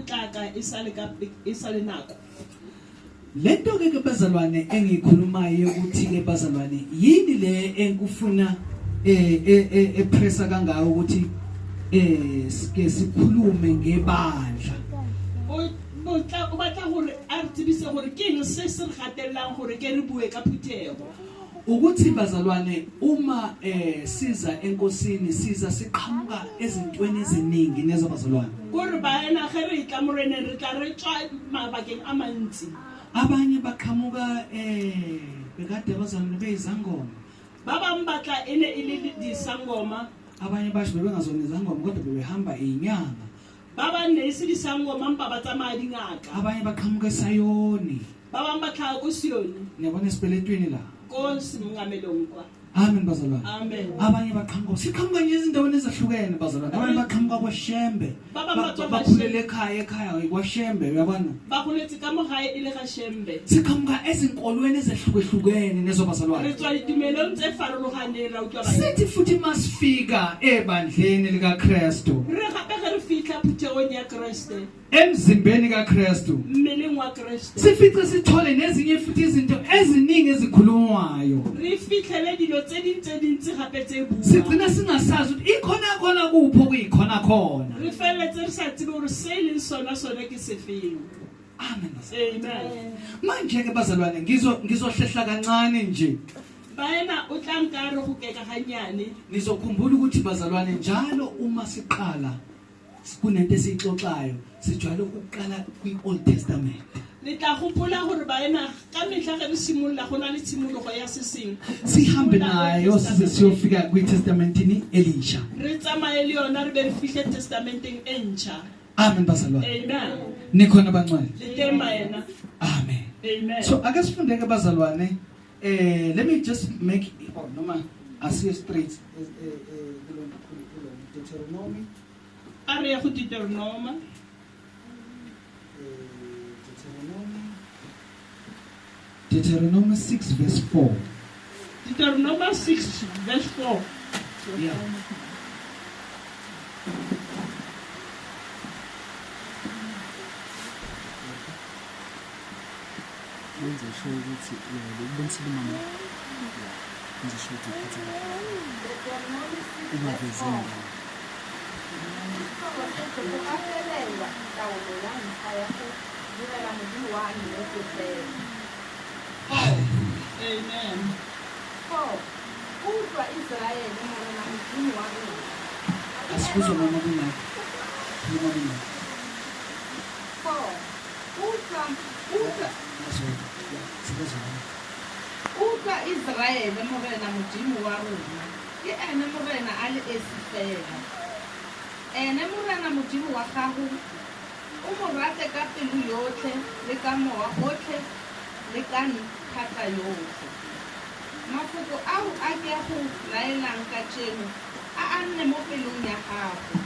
tlaka isale nako. Lento ke bazalwane engikhulumayo ukuthi ke bazalwane yini le enkufuna epressa kangaka ukuthi sike sikhulume ngebandla. Botla batla hore a tsebise hore ke eng se se gatellang hore ke re bue ka phuthego. Ukuthi bazalwane uma siza enkosini siza siqhamuka ezintweni eziningi nezabazalwane. Gore baena ge re tla morene re tla re tswa mabakeng a mantsi. Abanye baqhamuka bekade bazalwane beyizangoma. Ba bang batla ene ile disangoma. Abanye basho bebengazona izangoma kodwa bebehamba inyanga. Ba bang ne se disangoma mpa ba tsamaya dingaka. Abanye baqhamuka eSayoni. Ba bang batla ko Sioni. Niyabona esipeletweni la. Ko simungamelong kwa. Amen bazalwane. Amen. Abanye baqhamuka siqhamuka nje izindaweni ezahlukene bazalwane. Abanye baqhamuka kwaShembe. Bakhulele ekhaya kwaShembe uyabona. Bakhuletse ka mogae ile ga Shembe. Siqhamuka ezinkolweni ezahlukehlukene nezobazalwane. Re tswa ditumelong tse farologaneng ra utlwa ba. Sithi futhi masifika ebandleni likaKristu. Re gape ge re fitla phuthegong ya Kriste. Emzimbeni kaKristu. Mmeleng wa Kriste. Sifice sithole nezinye futhi izinto eziningi ezikhulumwayo. Re fitlhele dilo tse dintsi gape tse bua. Sigcina singasazi ukuthi ikhona khona kupho kuyikhona khona. Re feletse re sa tsebe hore se leng sona ke sefeng. Amen. Amen. Manje ke bazalwane ngizohlehla kancane nje. Baena o tla nka re go keka ganyane. Nizokhumbula ukuthi bazalwane njalo uma siqala kunento esixoxayo sijwayele ukuqala kwi-Old Testament. Le tla gopola hore baena ka mehla ge re simolla gona le tshimologo ya seseng. Sihambe nayo size siyofika kwi-Testamentini elisha. Re tsamaye le yona re be re fihle testamenteng e ntjha. Amen bazalwane. Amen. Nikhona bancane. Le teng baena. Amen. Amen. So ake sifundeke bazalwane. Let me just make noma asiye straight Deuteronomy. Are ya go Deuteronomy. Deuteronomy 6 verse 4. Deuteronomy 6 verse 4. Yeah. Amen. Asikuzo mama kuna. Utlwa Israele morena modimo wa rona ke ene morena a le esi fela. Ene morena modimo wa gago o mo rate ka pelo yotlhe le ka mowa otlhe le ka thata yotlhe. Mafoko ao a ke a go laelang ka tšeno a nne mo pelong ya gago.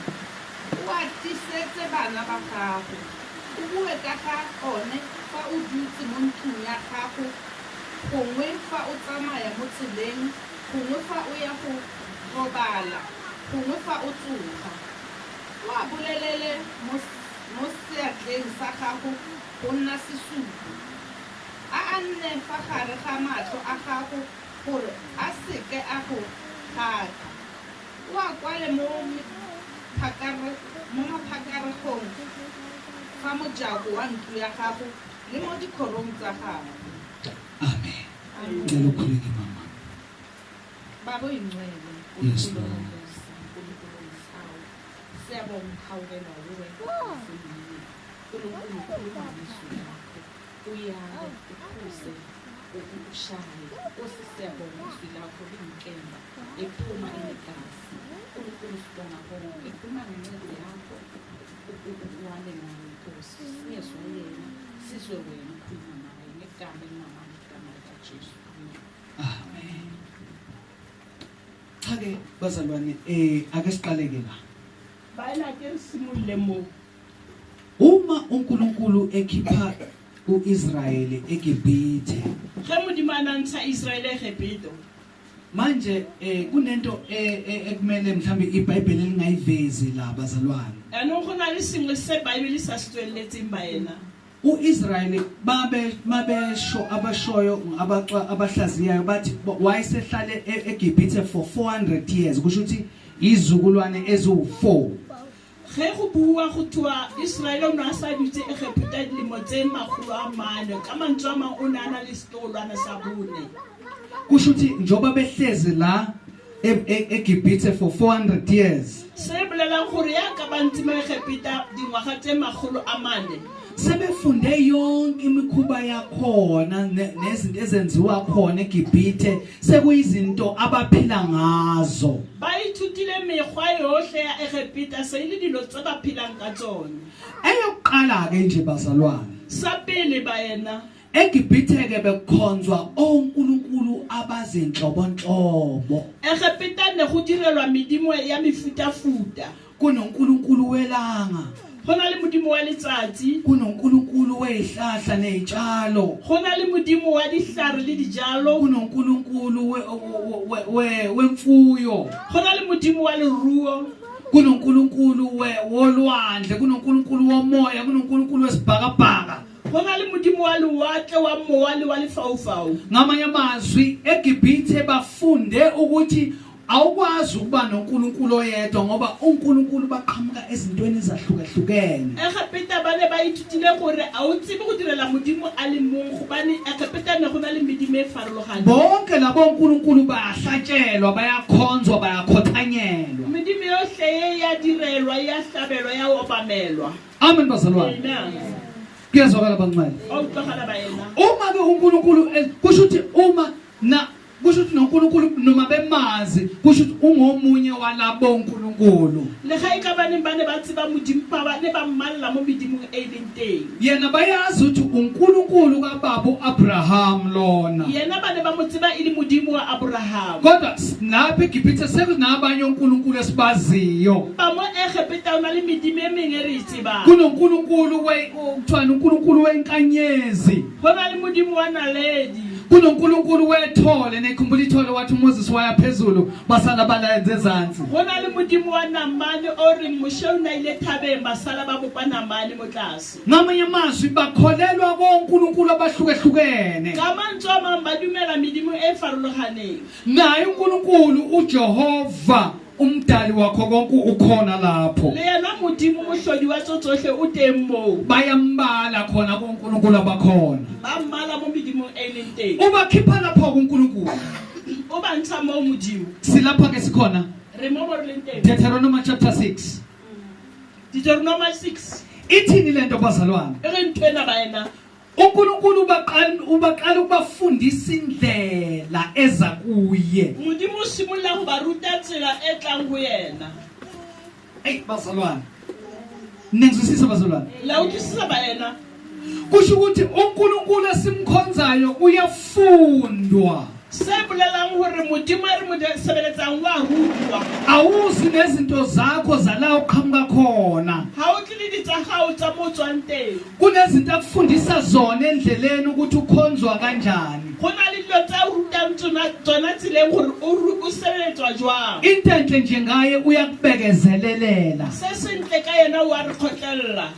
O a tisetse bana ba gago. O bue ka ga one fa o dutse mo ntlong ya gago, gongwe fa o tsamaya mo tseleng, gongwe fa o ya go robala, gongwe fa o tsoga. O a bolelele mo seatleng sa gago go nna sesupo. A nne fa gare ga matlho a gago gore a seke a go gata. O a kwale mo maphakaragong fa mojako wa ntlo ya gago le mo dikhorong tsa gago. Amen. Ngicela ukhuleke mama. Baba oyingcwele, Yes, uNkulunkulu Lord. uNkulunkulu usawo. Siyabonga ukhawulela wuwe. uNkulunkulu ukhuluma ngezwi lakho. Uyale, uphuse, ushaye. Nkosi siyabonga izwi lakho liyinkemba ephuma enegazi. uNkulunkulu sibonga konke. Ekhuluma ngencebo yakho. Uwale nayo Nkosi. Siyezwe yena, sizwe wena ukhuluma naye ngegama elingamanga igama likaJesu. Amen. Ake bazalwane ake siqaleke la. Baena ke re simolle mo. Uma uNkulunkulu ekhipha uIsrayeli eGibhithe, Ge modimo a ntsha Israele Egipto. manje kunento ekumele mhlambe iBhayibheli lingayivezi la bazalwane. Anong go na le sengwe se Bible sa se tsweletseng ba ena. uIsrael babesho abashoyo abahlaziyayo bathi wayesehlale eGibhithe for 400 years kusho ukuthi izukulwane ezu4. Ge go bua go thwa Israel o na sa dutse Egipte dilemo tse 400 ka mantswe a mang o nana le stolwana sa bone. Kusho ukuthi njoba behlezi la eGibhithe for 400 years. Se bolelang gore ya ka bantsi mo Egipte dingwaga tse 400 sebefunde yonke imikhuba yakhona nezinto ezenziwa khona eGibhithe sekuyizinto abaphila ngazo. Bayithutile mekgwa yohle ya Egipte seyile dilo tse ba philang ka tsone. Eyokuqala ke nje bazalwane Sa pele ba ena eGibhithe ke bekhonzwa onkulunkulu abazinhlobonhlobo. Egipte ne go direlwa medimo ya mefutafuta. Kunonkulunkulu welanga, Gona le modimo wa letsatsi, kunonkulunkulu wezihlahla nezitshalo, gona le modimo wa dihlare le dijalo, kunonkulunkulu wemfuyo, gona le modimo wa leruo, kunonkulunkulu wolwandle, kunonkulunkulu womoya, kunonkulunkulu wesibhakabhaka. gona le modimo wa lewatle wa mowa le wa lefaufau. Ngamanye amazwi eGibhithe bafunde ukuthi awukwazi ukuba noNkulunkulu oyedwa ngoba uNkulunkulu baqhamuka ezintweni ezahlukahlukene. Egipte ba ne ba ithutile gore a o tsebe go direla modimo a le mong gobane Egipte ne gona le medimo e farologaneng. Bonke labo uNkulunkulu bayahlatshelwa, bayakhonzwa, bayakhothanyelwa. Medimo yohle ya direlwa, ya hlabelwa, ya obamelwa. Amen bazalwane. Amen. Kuyazwakala bancane. O tlogela ba ena. Uma ke uNkulunkulu kusho ukuthi kusho ukuthi noNkulunkulu noma bemazi kusho ukuthi ungomunye walabo uNkulunkulu. Le ga ikabane ba ne ba tseba modimo ba ne ba mmalla mo medimong e leng teng. Yena bayazi ukuthi uNkulunkulu kaBaba uAbraham lona. Yena ba ne ba mo tseba ile modimo wa Abraham. Kodwa lapha eGibhithe sekunabanye uNkulunkulu esibaziyo. Ba mo Egipte ona le medimo e mengwe re tseba. Kunonkulunkulu kuthiwa uNkulunkulu wenkanyezi. Gona le modimo wa naledi. Kunonkulunkulu wethole nekhumbula ithole wathi uMoses waya phezulu basala balenze ezantsi. Gona le modimo wa namane o re moshe na ile thabeng basala ba bopa namane mo tlase. Ngamanye amazwi bakholelwa koNkulunkulu abahlukehlukene. Ka mantswe a mang ba dumela medimo e farologaneng. Naye uNkulunkulu uJehova umdali wakho konke ukhona lapho. Le yena modimo mohlodi wa tsotsohle o teng moo. Bayambala khona koNkulunkulu abakhona. Ba mmala mo medimong e leng teng. Ubakhipha lapho kuNkulunkulu. O ba ntsha mo modimo. Silapha ke sikhona. Re mo mo leng teng. Deuteronomy chapter 6. Deuteronomy 6. Ithini lento bazalwane? E re ntwena ba ena. uNkulunkulu ubaqala ukubafundisa indlela eza kuye. Modimo o simolla go ba ruta tsela e tlang go yena. Bazalwane. Nengizwisisa bazalwane. La utlwisisa ba ena. Kusho ukuthi uNkulunkulu esimkhonzayo uyafundwa. Se bolelang gore modimo re mo sebeletsang wa rutwa. Awuzi nezinto zakho zala uqhamuka khona. Ha o tlile ditshagao tsa mo tswang teng. Kunezinto akufundisa zona endleleni ukuthi ukhonzwa kanjani. Gona le dilo tsa rutang tsona tseleng gore o sebeletswa jwang. Into enhle nje ngaye uyakubekezelelela. Se sentle ka yena wa re khotlella.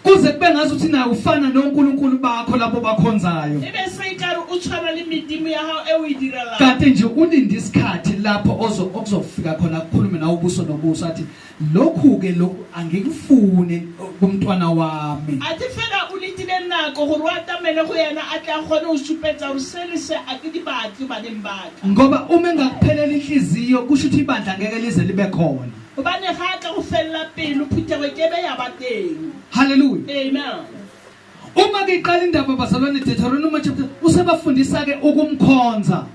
Kuze kube ngazuthi naye ufana noNkulunkulu bakho lapho bakhonzayo. Ebe seyikari o tshwana le medimo ya hao e o e direla. Kanti nje ulinde isikhathi lapho okuzofika khona ukukhulume nawe ubuso nobuso athi lokhu ke lokhu angikufune kumntwana wami. Athi fela o litile nako gore wa tamele go yena a tla gone o supetsa gore se le se a ke di batli ba ding batla. Ngoba uma engakuphelela inhliziyo kusho ukuthi ibandla ngeke lize libe khona. Obane ga ka go fella pelo phutego ke be ya ba teng. Hallelujah. Amen. Uma ke iqala indaba bazalwane Deuteronomy chapter usebafundisa ke ukumkhonza.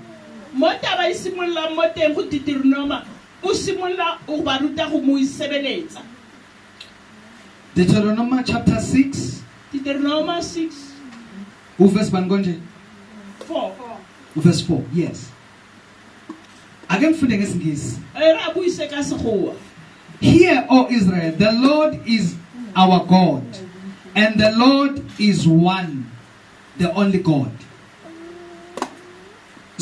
Mo taba isimolla mo teng go Deuteronomy o simolla o ba ruta go mo isebeletsa. Deuteronomy chapter 6 Deuteronomy 6 uverse bangonje 4. uverse 4. Yes. Ake mfunde ngesingisi. Era buise ka segoa. Hear, O Israel, the Lord is our God, and the Lord is one, the only God.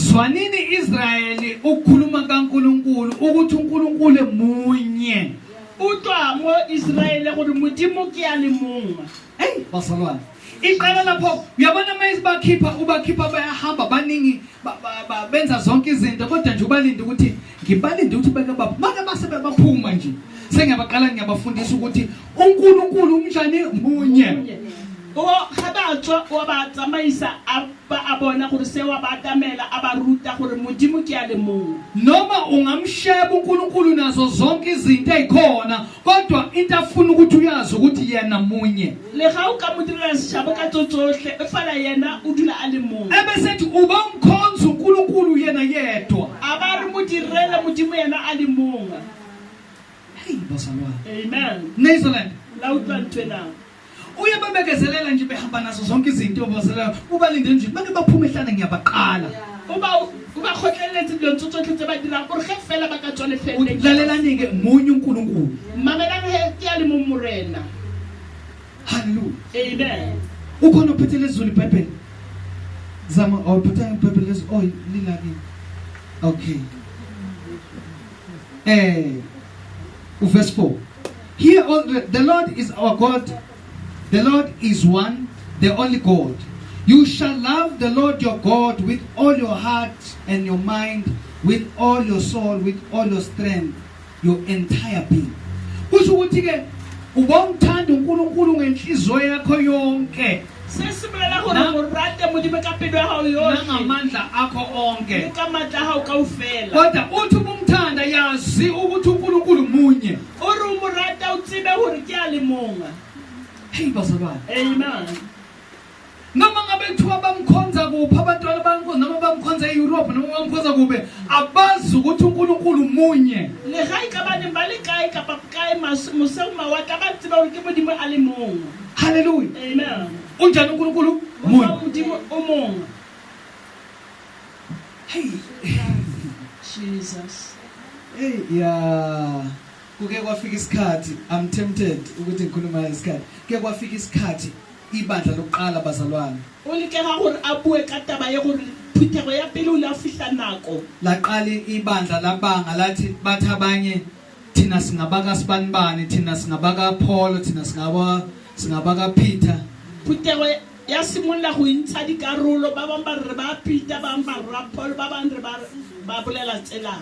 zwanini Israeli ukukhuluma kaNkuluNkulu ukuthi uNkulunkulu emunye. Utlwa mo Israele gore modimo ke a le mongwe. Hey bazalwane, iqala lapho uyabona mase ubakhipa bayahamba baningi benza zonke izinto kodwa nje ubalinde ukuthi ngibalinde ukuthi beke make basebe baphuma nje sengiyabaqala ngiyabafundisa ukuthi uNkulunkulu umnjani munye. O gabatso o ba tsamaisa abona gore se wa batamela abaruta gore modimo ke a le mongwe. Noma ungamsheba uNkulunkulu nazo zonke izinto ezikhona kodwa into afuna ukuthi uyazi ukuthi yena munye. Le ga o ka modirela seshabo ka tsotsohle e fala yena o dula a le mongwe. Ebesethi uba umkhonza uNkulunkulu yena yedwa. Abari modirela modimo yena a le mongwe. Hey bazalwane. Amen. Netherlands. La utlwa ntwena. Uyababekezelela nje behamba nazo zonke izinto bazalwane. Ubalinde nje bake baphume ehlane ngiyabaqala. Uba khotleletse dilo tsotsohle tse ba dirang gore ge fela ba ka tswa lefelleng. Lalelani-ke munye uNkulunkulu. Mamelana he ke a le mongwe morena. Hallelujah. Amen. Ukhona uphethe lezulu iBhayibheli. Zama uphethe iBhayibheli lezi lilaki. Okay. Verse 4. Here the Lord is our God. The Lord is one, the only God. You shall love the Lord your God with all your heart and your mind, with all your soul, with all your strength, your entire being. Kusho ukuthi ke ubomthanda uNkulunkulu ngenhliziyo yakho yonke. Sesibolela gore mo rate modimo ka pelo ya hao yohle. Nangamandla akho onke. Le ka matla hao kaofela. Kodwa uthi ubumthanda yazi ukuthi uNkulunkulu munye. O re mo rata o tsebe gore ke a le mongwe. Hey bazalwane. Amen. Noma ngabe kuthiwa bamkhonza kuphi abantwana banko noma bamkhonza eEurope noma bamkhonza kube abazi ukuthi uNkulunkulu munye. Le ga ikabane ba le kae ka kae moseng mawatle ba tseba gore ke modimo a le mongwe. Hallelujah. Amen. Unjani uNkulunkulu munye. Modimo o mongwe. Hey Jesus. Hey ya kuke kwafika isikhathi I'm tempted ukuthi ngikhuluma isikhathi. Kuke kwafika isikhathi ibandla lokuqala bazalwane. O le ke ga gore a bue ka taba ye gore phuthego ya pele o le a fihla nako. Laqala ibandla labanga lathi bathi abanye thina singabaka sibanibani thina singabaka Paul thina singabaka Peter. Phuthego ya simolla go intsha dikarolo ba bang ba re ba Peter ba bang ba ra Paul ba bang re ba bolela tsela.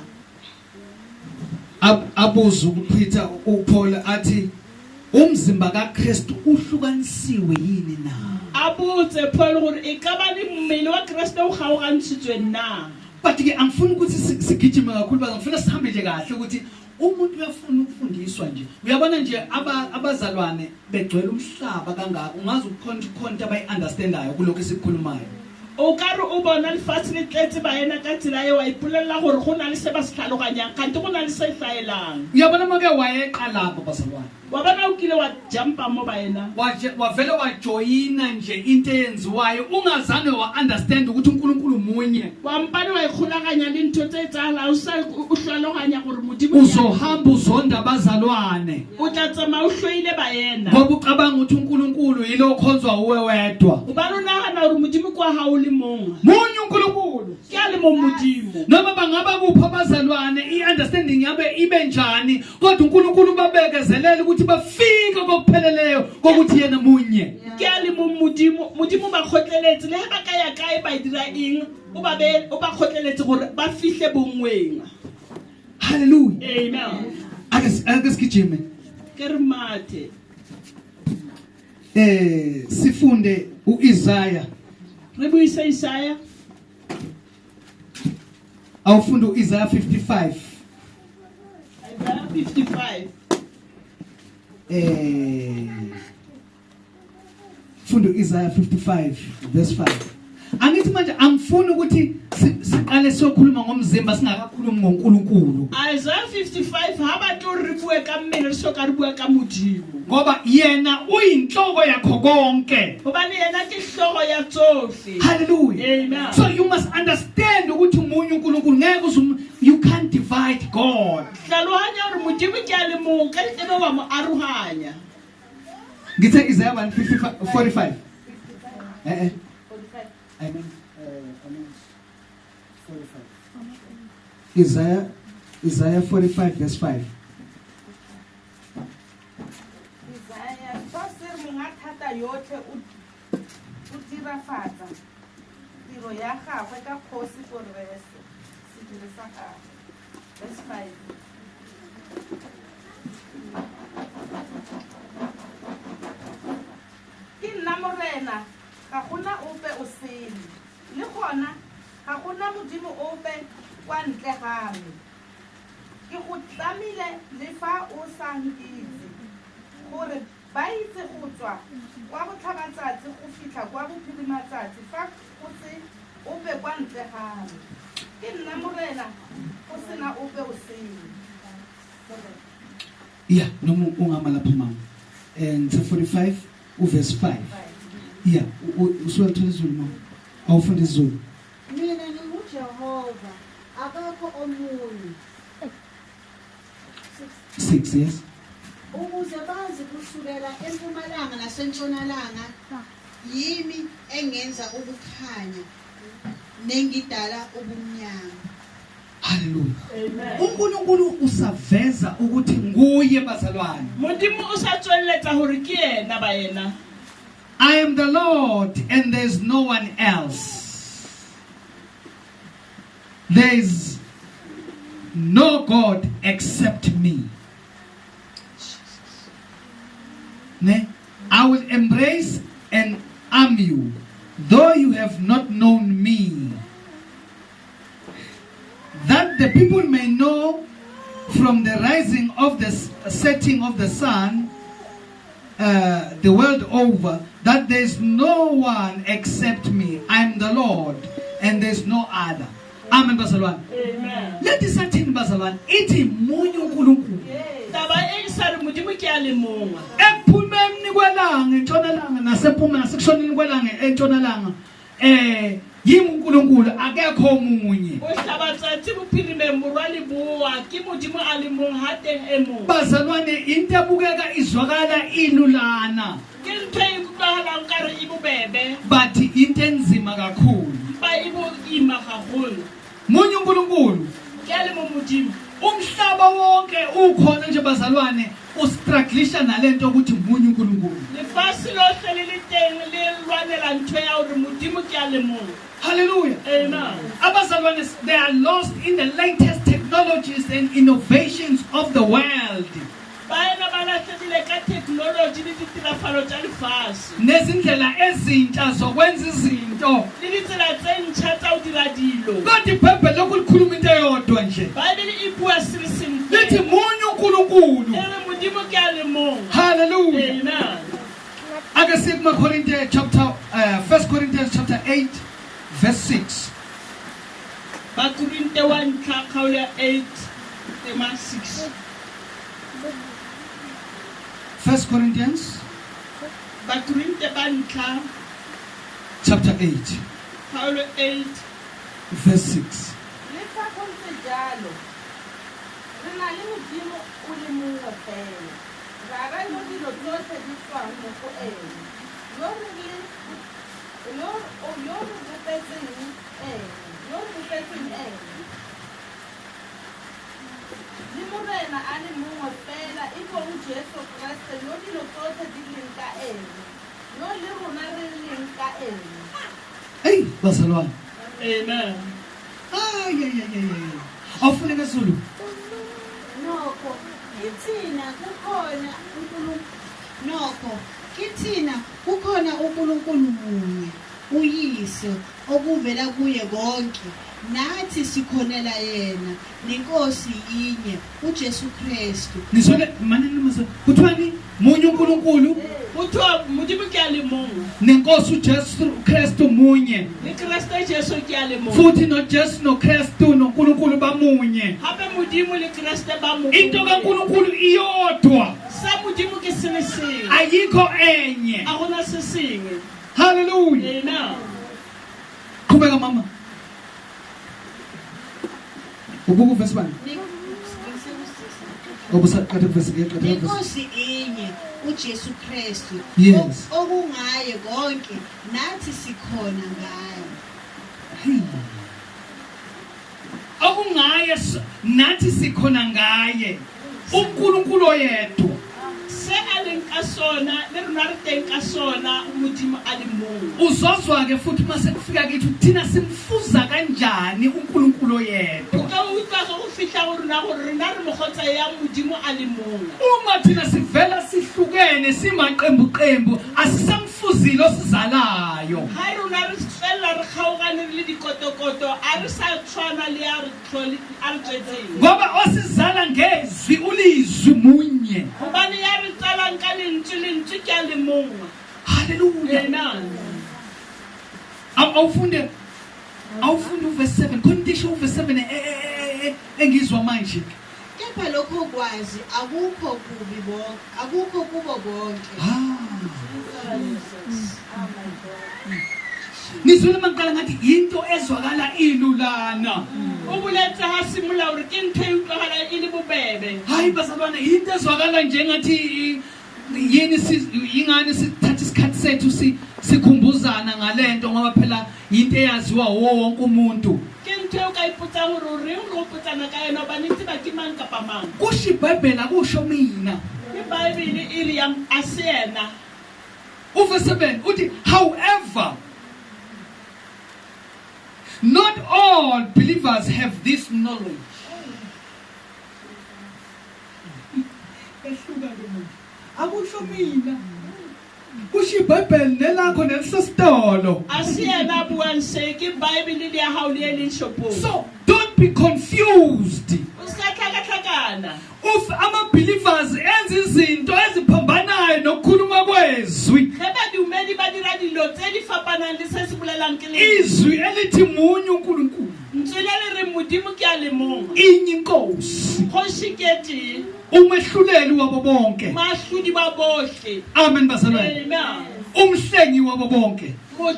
Abuza uPeter uPaul athi umzimba kaKristu uhlukanisiwe yini na? Abuze Paul gore e ka ba le mmele wa Kristu o gaogantshitswe na? But ke angifuni ukuthi sigijime kakhulu baza ngifuna sihambe nje kahle ukuthi umuntu uyafuna ukufundiswa nje. Uyabona nje abazalwane begcwele umhlaba kangaka ungazi ukukhonta abayi-understandayo kuloko esikhulumayo. O ka re o bona lefatshe le tletse ba ena ka tsela e wa ipolelela gore go na le se ba se tlhaloganyang kante go na le se hlaelang. Uyabona make wayeqalapha bazalwane. Wa bona o kile wa jumpa mo ba ena. Wavele wajoyina nje into eyenziwayo ungazange wa-understand ukuthi uNkulunkulu munye. Wa mpane wa ikgolaganya le ntho tse etsahalang o sa o hlaloganya gore modimo uzohamba uzonda abazalwane. o tla tsamaya o hloile ba ena. Ngoba ucabanga ukuthi uNkulunkulu yilo okhonzwa uwe wedwa. O ba lona hana gore modimo kwa ha o le mongwe. Munye uNkulunkulu. Ke a le mo modimo. Noma bangaba kuphi abazalwane i-understanding yabe ibe njani kodwa uNkulunkulu babekezelele ukuthi bafike kokupheleleyo kokuthi yena munye. Ke a le mo modimo ba khotleletse le ba ka ya kae ba dira eng o ba khotleletse gore ba fihle bongweng. Hallelujah. Amen. Ake sigijime. Ke re mathe. Sifunde uIsaiah. Re buisa Isaiah. Awufunde uIsaiah 55. Isaiah 55. Funde uIsaiah 55 verse 5. Angithi manje angifuni ukuthi siqale sokhuluma ngomzimba singakakhulumi ngoNkulunkulu. Isaiah 55 ha ba tlo re bue ka mmele re soka re bue ka modimo. Ngoba yena uyinhloko yakho konke. Hobane yena ke hlogo ya tsohle. Hallelujah. Amen. So you must understand ukuthi umunye uNkulunkulu ngeke you can't divide God. Hlalohanya gore modimo ke a le mong ka ebe wa mo arohanya. Ngithe Isaiah 45. 45. Amen. Isaiah 45 verse 5. Isaiah, fa se re monga thata yotlhe o dirafatsa tiro ya gagwe ka kgosi Korese, sediri sa gagwe. Verse 5. Ke nna morena, ga gona ope o sele, le gona ga gona modimo ope kwa ntle ga me. Ke go tlamile le fa o sa nkitse, gore ba itse go tswa kwa botlhabatsatsi go fitlha kwa bophirimatsatsi fa go se ope kwa ntle ga me. Ke nna morena, go sena ope o sele. Yeah, no ungamala phuma. And 45 verse 5. Yeah, uswethu izulu mama. Awufunda izulu. Mina nginguJehova, akakho omunye. 6, yes. Ukuze bazi kusukela empumalanga nasentshonalanga, yimi engenza ukukhanya nengidala ubumnyama. Hallelujah. Amen. uNkulunkulu usaveza ukuthi nguye bazalwane. Modimo o sa tswelletsa hore ke yena ba yena. I am the Lord and there is no one else. There is no God except me. Ne? I will embrace and arm you, though you have not known me, that the people may know from the rising of the setting of the sun, the world over, that there is no one except me. I am the Lord, and there is no other. Amen, bazalwane. Amen. Let us sathini bazalwane, ithi munye uNkulunkulu. Taba e sa re modimo ke a le mongwe. Ekuphumeni kwelanga entshonalanga nasephuma nasekushoneni kwelanga entshonalanga, yimi uNkulunkulu akekho omunye. O hlabatsatsi bophirimeng borwa le boa ke modimo a le mong ha teng e mong. Bazalwane, into ebukeka izwakala ilulana, Ke ntho e utlwahalang ka re e bobebe, but into enzima kakhulu. ba e boima haholo. Munye uNkulunkulu. Ke a le mong modimo. Umhlaba wonke ukhona nje bazalwane, ustrugglisha nalento ukuthi munye uNkulunkulu. Lefatshe lohle le le teng le lwanela ntho ya hore modimo ke a le mong. Hallelujah. Amen. Abazalwane, they are lost in the latest technologies and innovations of the world. Baena ba lahlehile ka technology le ditirafalo tsa lefatshe. Nezindlela ezintsha zokwenza izinto. Le ditsela tse ntjha tsa ho dira dilo. Kodwa iBhayibheli lokulikhuluma into eyodwa nje. Baebele e bua se le seng Lithi feela. munye uNkulunkulu. Ere modimo ke a le mong. Hallelujah. Amen. Ake siye kuma Corinthians chapter 1 Corinthians chapter 8 verse 6. Ba Korinte 1 kgaolo ya 8 tema 6. 1 Corinthians Ba Korinte ba ntlha chapter 8 kgaolo 8 verse 6. Le fa go ntse jalo, re na le modimo o le mongwe fela. Ra ra yo dilo tsotlhe di tswang mo go ene. Yo re bopetseng ene. Le morena a le mongwe fela, e bong Jesu Kriste, yo dilo tsotlhe di leng ka ene. Yo le rona re leng ka ene. Hey, bazalwane. Amen. Awufuneka Zulu. Nokho kithina kukhona uNkulunkulu munye, uYise, okuvela kuye konke. Nathi sikhonela yena, nenkosi inye, uJesu Kristu. Nizole manene mase. Kuthiwani munye uNkulunkulu Kuthiwa modimo ke a le mong. nenkosi uJesu Kristu munye. Le Kriste Jesu ke a le mong. Futhi noJesu noKristu noNkulunkulu bamunye. Hape modimo le Kriste ba mong. Into kaNkulunkulu iyodwa. Sa modimo ke se le seng. Ayikho enye. A gona se seng. Hallelujah. Amen. Qhubeka mama. Ubuku verse 1. Obusa kade verse 8. Nenkosi inye, uJesu Kristu. Yes. Okungaye konke, nathi sikhona ngaye. Hey. okungaye nathi sikhona ngaye uNkulunkulu oyedwa se a leng ka sona le rona re teng ka sona Modimo a le mong. uzozwa ke futhi mase kufika kithi thina simfuza kanjani uNkulunkulu oyedwa Ka utlwa go fihla go rona gore rena re mogotsa ya Modimo a le mong. uma thina sivela sihlukene simaqembu asisamfuzile osizalayo Ha rona re fela re kgaogane le dikotokoto a re sa tshwana le a re tswetseng. ngoba osizala ngezwi ulizwi munye Hobane ya re tsalang ka lentswe ke a le mong. haleluya Amen. awufunde uverse 7 kondisho uverse 7 engizwa manje Kepha lokho kwazi akukho kubo bonke. nizwile mangala ngathi into ezwakala ilulana O boletse ha simola hore ke ntho e utlwagala e le bobebe. hayi bazalwane into ezwakala njengathi yingani sithatha isikhathi sethu sikhumbuzana ngalento ngoba phela into eyaziwa wonke umuntu Ke ntho e o ka ipotsang hore o reng go potsana ka yona hobane tseba ke mang kapa mang. kusho iBhayibheli akusho mina Ke Bible e re a se yena. uverse 7 uthi however not all believers have this knowledge akusho mina kusho iBhayibheli nelakho nelisesitolo A se yena buang se ke Bible le ya hao le e leng shopong. so don't be confused O ska tlhakatlhakana. of ama-believers enza izinto eziphambanayo nokukhuluma kwezwi Ge badumedi ba dira dilo tse di fapanang le se se bolelang ke le izwi elithi munye uNkulunkulu ntswe le re Modimo ke a le mong. inye inkosi Kgoshi ke tee, umehluleli wabo bonke mahlodi ba bohle. amen bazalwane Amen. umhlengi wabo bonke Mo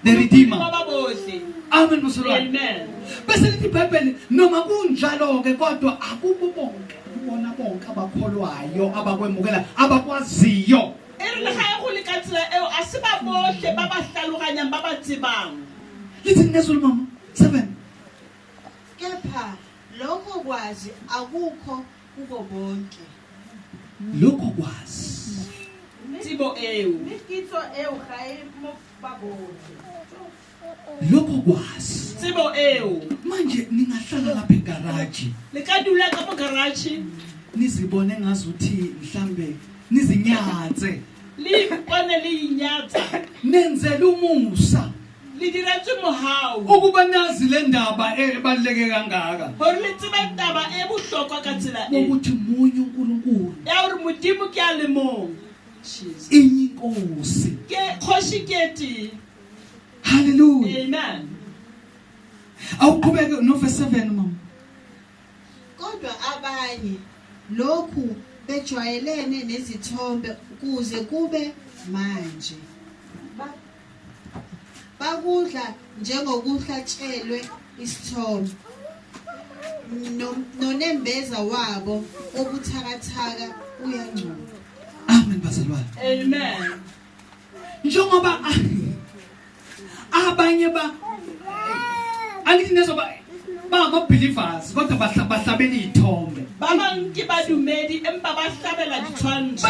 the redeemer ba bohle. amen bazalwane Amen. bese lithi iBhayibheli noma kunjalo ke kodwa akubo bonke ubona bonke abakholwayo abakwemukela abakwaziyo E re le ga e go le ka tsela eo a se ba bohle ba ba hlaloganyang ba ba tsebang. lithi ngezulu mama 7 Kepha lokho kwazi akukho kubo bonke. lokho kwazi Tsebo eo. Le kitso eo ga e mo ba bohle. lokho kwazi Tsebo eo. manje ningahlala lapha egaraji Le ka dula ka mo garage nizibone ngazuthi mhlambe nizinyatse le ipone le inyatsa. nenzele umusa Le diretswe mohau. ukuba nazi le ndaba ebaluleke kangaka Hore le tsebe taba e bohlokwa ka tsela e. ukuthi munye uNkulunkulu Ya hore Modimo ke a le mong. Jesus. inye inkosi Ke kgoshi ke tee. haleluya Amen. awuqhubeke no verse 7 mama Kodwa abanye lokhu bejwayelene nezithombe kuze kube manje. Bakudla njengokuhlatshelwe isithombe. Nonembeza wabo obuthakathaka uyangcola. amen bazalwane Amen. njengoba abanye angithi nezoba bama-believers kodwa bahlabela iy'thombe Ba bang ke badumedi empa ba hlabela ditshwantsho.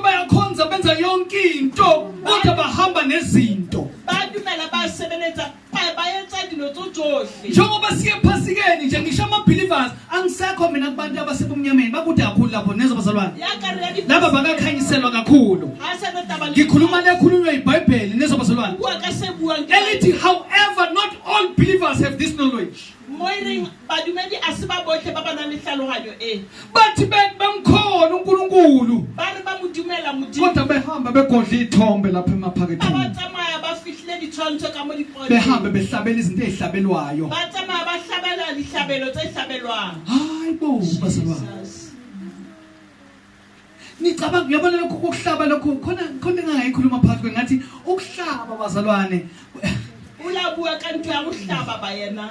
bayakhonza benza yonke into kodwa bahamba nezinto Ba dumela ba sebeletsa ba etsa dilo tsohle. njengoba siye phasikeni nje ngisho ama-believers angisekho mina kubantu abasebumnyameni bakude kakhulu lapho nezo bazalwane Ya ka re ya di laba bakakhanyiselwa kakhulu ha sa na taba le ngikhuluma lekhulunywa iBhayibheli nezo bazalwane bua ka se buang ke elithi however not all believers have this knowledge mo ireng badumedi a se ba bohle ba ba nang le hlaloganyo e. bathi bemkhona uNkulunkulu Ba re ba mo dumela Modimo. kodwa behamba begodla ithombe lapha Ba ba emaphaketheni tsamaya ba fihlile ditshwantsho ka mo diponeng. behambe behlabela izinto ezihlabelwayo Ba tsamaya ba hlabela dihlabelo tse hlabelwang. hayi bo bazalwane Jesus. nicabanga uyabona lokho ukuhlaba lokho khona engangayikhuluma phakathi kwengathi ukuhlaba bazalwane O la bua ka ntho ya go hlaba ba yena.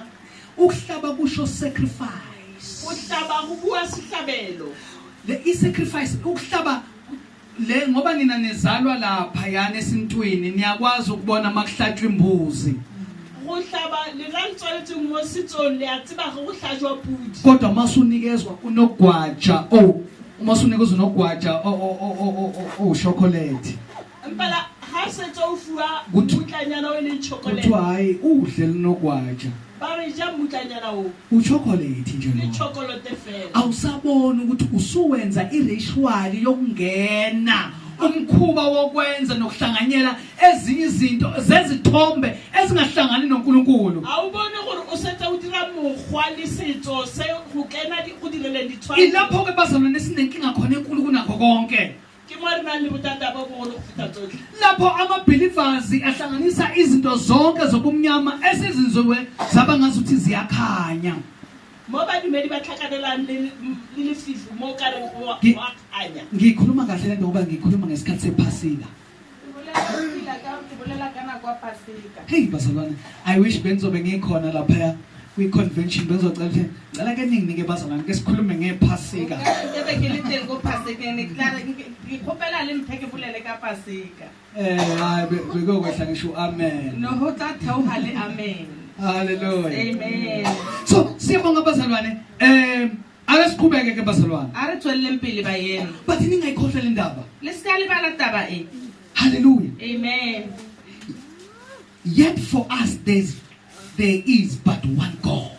ukuhlaba kusho sacrifice Go hlaba go bua sehlabelo. le sacrifice ukuhlaba le ngoba nina nezalwa lapha yana esintwini niyakwazi ukubona makuhlatshwa imbuzi go hlaba le la ntshwanetse mo setsong le a tseba go hlajwa pudi kodwa masunikezwa unogwaja masunikezwa unogwaja o chocolate mpela ha setso o fuwa Good. mutlanyana o le chocolate kuthiwa hayi udle linogwaja ba re ja mutlanyana o uchocolate nje le lo chocolate fela awusabona ukuthi usuwenza iritual yokungena umkhuba wokwenza nokuhlanganyela ezinye izinto zezithombe ezingahlangani noNkulunkulu a o bone gore o setsa o dira mogwa le setso se go kena di go direle ilapho ke bazalwane sinenkinga khona enkulu kunakho konke ke mo re na le botata ba bogolo go feta tsotlhe lapho ama-believers ahlanganisa izinto zonke zobumnyama esezenziwe zaba ngazuthi ziyakhanya mo badumedi ba tlhakanelang le lefifi mo ka reng o Ke- a kanya ngiyikhuluma kahle le nto ngoba ngiyikhuluma ngesikhathi sephasika ke bolela ka nako ya Pasika. hey bazalwane I wish benzobe ngikhona laphaya kwi-convention bezocela ukuthi ngicela ke ninginike bazalwane ke sikhulume ngephasika Ebe ke le teng ko Pasika ne klara ke khopela le mphe ke bolele ka Pasika. hayi bekokwehla ngisho amen No ho tla theoha le amen. hallelujah Amen. so siyabonga bazalwane ake siqhubeke ke bazalwane A re tswelleng pele ba yena. but ningayikhohlwa le ndaba Le ska le bala taba e. hallelujah Amen. yet for us there is but one God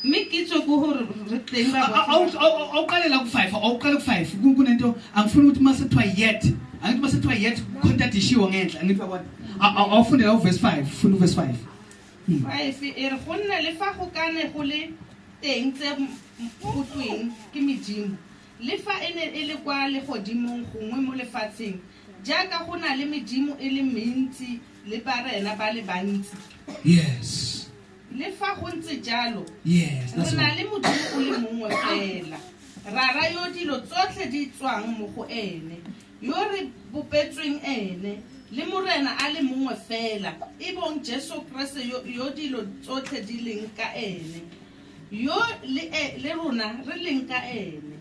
Me kitso go hore re teng ba awuqalela ku5 awuqala ku5 kunento angifuni ukuthi masethiwa yet angithi masethiwa yet contact ishiwo ngenhla angithi awufundela uverse 5 funda uverse 5 ba efe e re gonna le fa go kane go le teng tse motweng ke medimo le fa ene e le kwa le godimong gongwe mo lefatsheng jaaka go na le medimo e le mentsi le barena ba le bantsi yes le fa go ntse jalo yes that's re na right le modimo o le mongwe fela rara yo dilo tsotlhe di tswang mo go ene yo re bopetsweng ene le morena a le mongwe fela e bong Jesu Kriste yo dilo tsotlhe di leng ka ene yo le rona re leng ka ene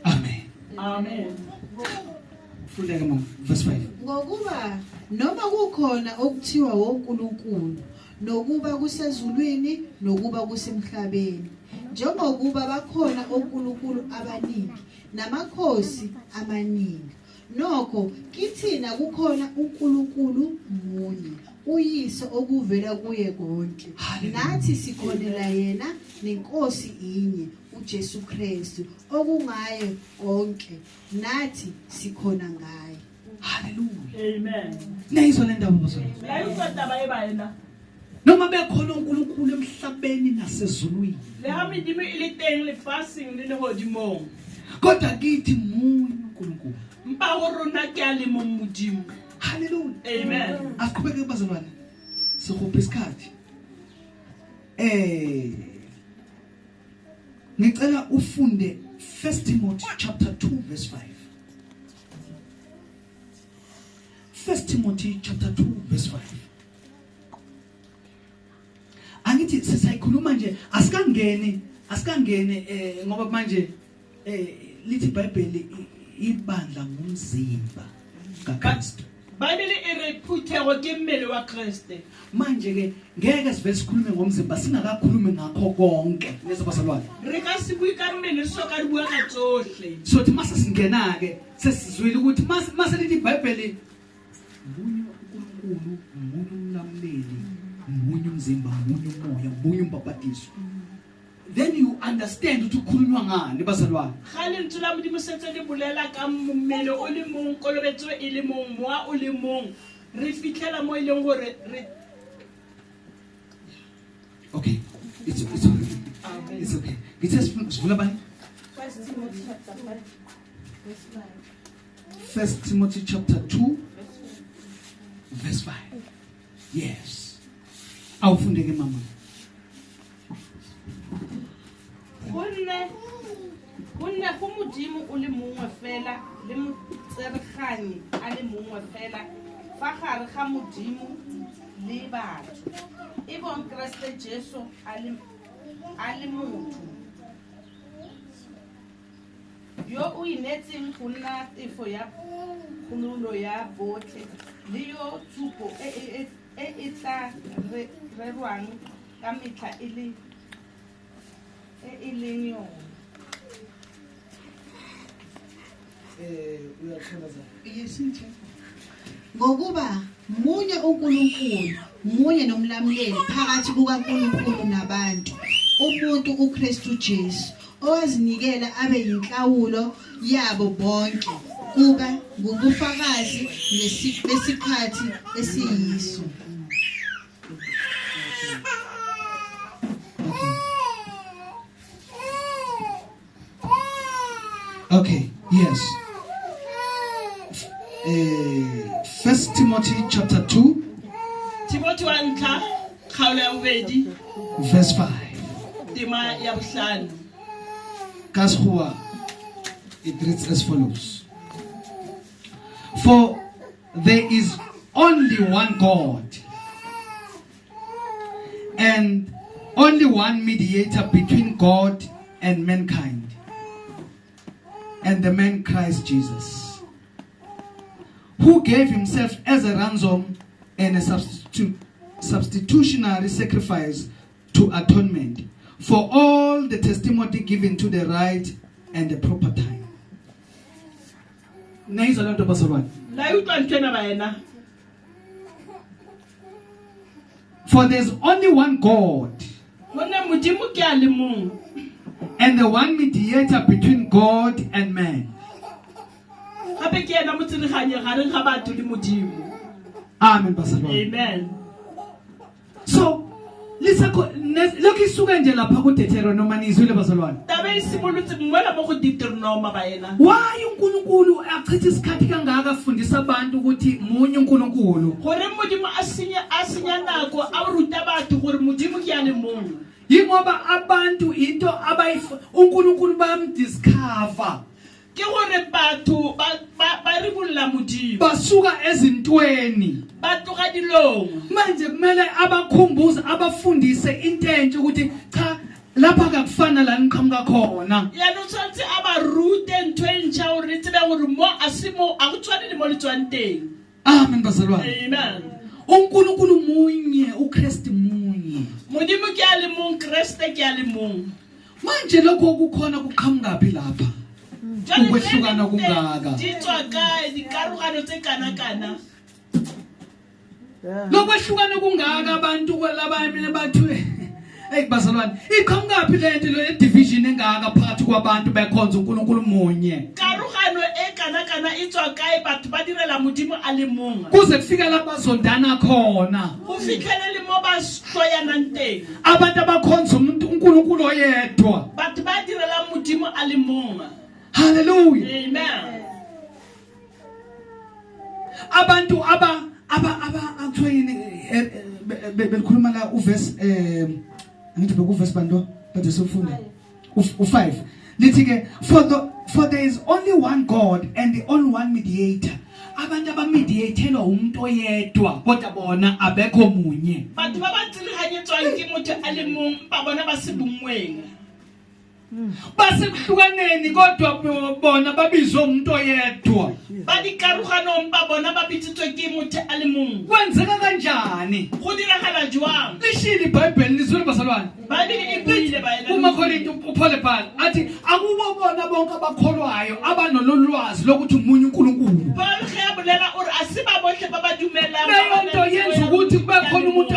amen amen funda ke mama verse 5 ngokuba noma kukhona okuthiwa woNkulunkulu nokuba kusezulwini nokuba kusemhlabeni njengokuba bakhona onkulunkulu abaningi namakhosi amaningi nokho kithina kukhona uNkulunkulu munye uyise okuvela kuye konke nathi sikhonela yena nenkosi inye uJesu Kristu okungaye konke nathi sikhona ngaye hallelujah amen nayizwa le ndaba bazalwane la itsa taba e ba ena noma bekhona uNkulunkulu emhlabeni nasezulwini le ha medimo e le teng lefatsheng le legodimong kodwa kithi munye uNkulunkulu mpa go rona ke a le mo modimo hallelujah amen asiqhubeke bazalwane sikhuphe isikhathi ngicela ufunde 1 Timothy chapter 2 verse 5 1 Timothy chapter 2 verse 5 angithi sisayikhuluma nje asikangene ngoba manje lithi iBhayibheli ibandla ngumzimba kaKristu Bible e re phuthego ke mmele wa Kriste manje ke ngeke sivele sikhulume ngomzimba singakakhulumi ngakho konke lezi bazalwane re ka se bui ka mmele so ka di bua ka tsohle so thi mase singena ke sesizwile ukuthi mase lithi iBhayibheli munye uNkulunkulu munye umlamleli munye umzimba munye umoya munye umbhabhadiso then you understand ukuthi ukukhulunywa ngani bazalwane ga le ntula modimo setse le bolela ka mmele o le mong kolobetso e le mong moa o le mong re fitlhela mo ile gore re okay it's okay it's okay sivula bani 1 Timothy chapter 2 verse 5 yes awufunde ke mama gonne go modimo o le mongwe fela le motsereganyi a le mongwe fela fa gare ga modimo le batho e bong Kriste Jesu a le motho yo o inetseng go nna tefo ya kgololo ya botlhe le yo tshupo e e tla rerwang ka metlha e leng yone. Ngokuba munye uNkulunkulu, munye nomlamleli phakathi kukaNkulunkulu nabantu, umuntu uKristu Jesu, owazinikela abe yinhlawulo yabo bonke, kuba ngubufakazi besikhathi esiyiso. Okay, yes. 1 Timothy chapter 2, Timothy wa ntlha kgaolo ya bobedi verse 5. tema ya bohlano. Kaskhua, it reads as follows. For there is only one God and only one mediator between God and mankind, and the man Christ Jesus, who gave himself as a ransom and a substitutionary sacrifice to atonement for all the testimony given to the right and the proper time. Naizwa lento bazalwane. La utlwa ntwena baena. For there's only one God Hona modimo ke a le mong. and the one mediator between God and man. Gape ke ena motseleganye gareng ga batho le modimo. Amen bazalwane. Amen. So lokhu isuka nje lapha ku Deuteronomy izwile bazalwane. Tabe isimolotse mwela mo go Deuteronomy baena. Why uNkulunkulu achitha isikhathi kangaka afundisa abantu ukuthi munye uNkulunkulu? Gore modimo a senya nako a ruta batho gore modimo ke a le mong. Yingoba abantu into uNkulunkulu bayamdiscover. Ke gore batho ba ribulla modimo. Basuka ezintweni. Ba tloga dilong. Manje kumele abakhumbuze abafundise into entshe ukuthi cha lapha akufana la niqhamuka khona. Ya no tshwantse aba rute ntwe ntšha gore tsebe gore mo asimo a go tshwane le mo le tswang teng. Amen bazalwane. Amen. uNkulunkulu munye, uKristu munye. Modimo ke a le mong, Kriste ke a le mong. Manje lokho kukhona kuqhamuka phi lapha? Ukwehlukana kungaka. Ditswa kae dikarogano tse kana. Lokwehlukana kungaka abantu kwelabamile bathu hey bazalwane iqhamuka phi lento le division engaka phakathi kwabantu bekhonza uNkulunkulu munye. Karogano e kana itswa kae batho ba direla modimo a le mong. Kuze kufika lapha bazondana khona. Go fitlhele le mo ba hloyanang teng. Abantu abakhonza uNkulunkulu oyedwa. Batho ba direla modimo a le mong. Hallelujah. Amen. Abantu actually belikhuluma la uverse ngithi bekuverse bando bade sofunda u5 lithi ke for there is only one God and the only one mediator. Abantu abamediatelwa umuntu oyedwa kodwa bona abekho munye. Batho ba ba tsilihanyetswang ke motho a le mong ba bona ba se bongweng. Basekuhlukaneni kodwa bona babizwe umuntu oyedwa. Ba dikarogano ba bona ba bitsitswe ke motho a le mong. Kwenzeka kanjani? Go diragala jwang? Lishilo iBhayibheli lizwe bazalwane. Bibele e buile ba ena. UMakorinto uPaul ebhala athi akubo bona bonke abakholwayo abanolwazi lokuthi umunye uNkulunkulu. Paul ge a bolela ore a se ba bohle ba ba dumelang. Leyonto yenza ukuthi kube khona umuntu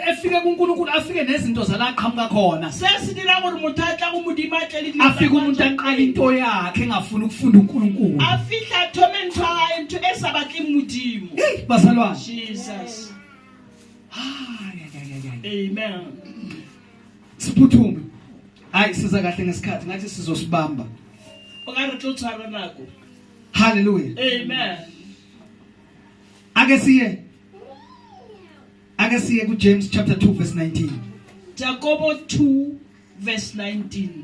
efika kuNkulunkulu afike nezinto zala qhamuka khona. Se se dira gore motho a tla go modimo a tle le di. Afika umuntu aqala into yakhe engafuni ukufunda uNkulunkulu. A fihla thome ntho a ntho e sa batleng modimo. Bazalwane. Jesus. Ya. Amen. Siphuthume. Hayi siza kahle ngesikhathi ngathi sizosibamba. O ka re tlo tshwara nako. Hallelujah. Amen. Ake siye ku James chapter 2 verse 19. Jacobo 2 verse 19.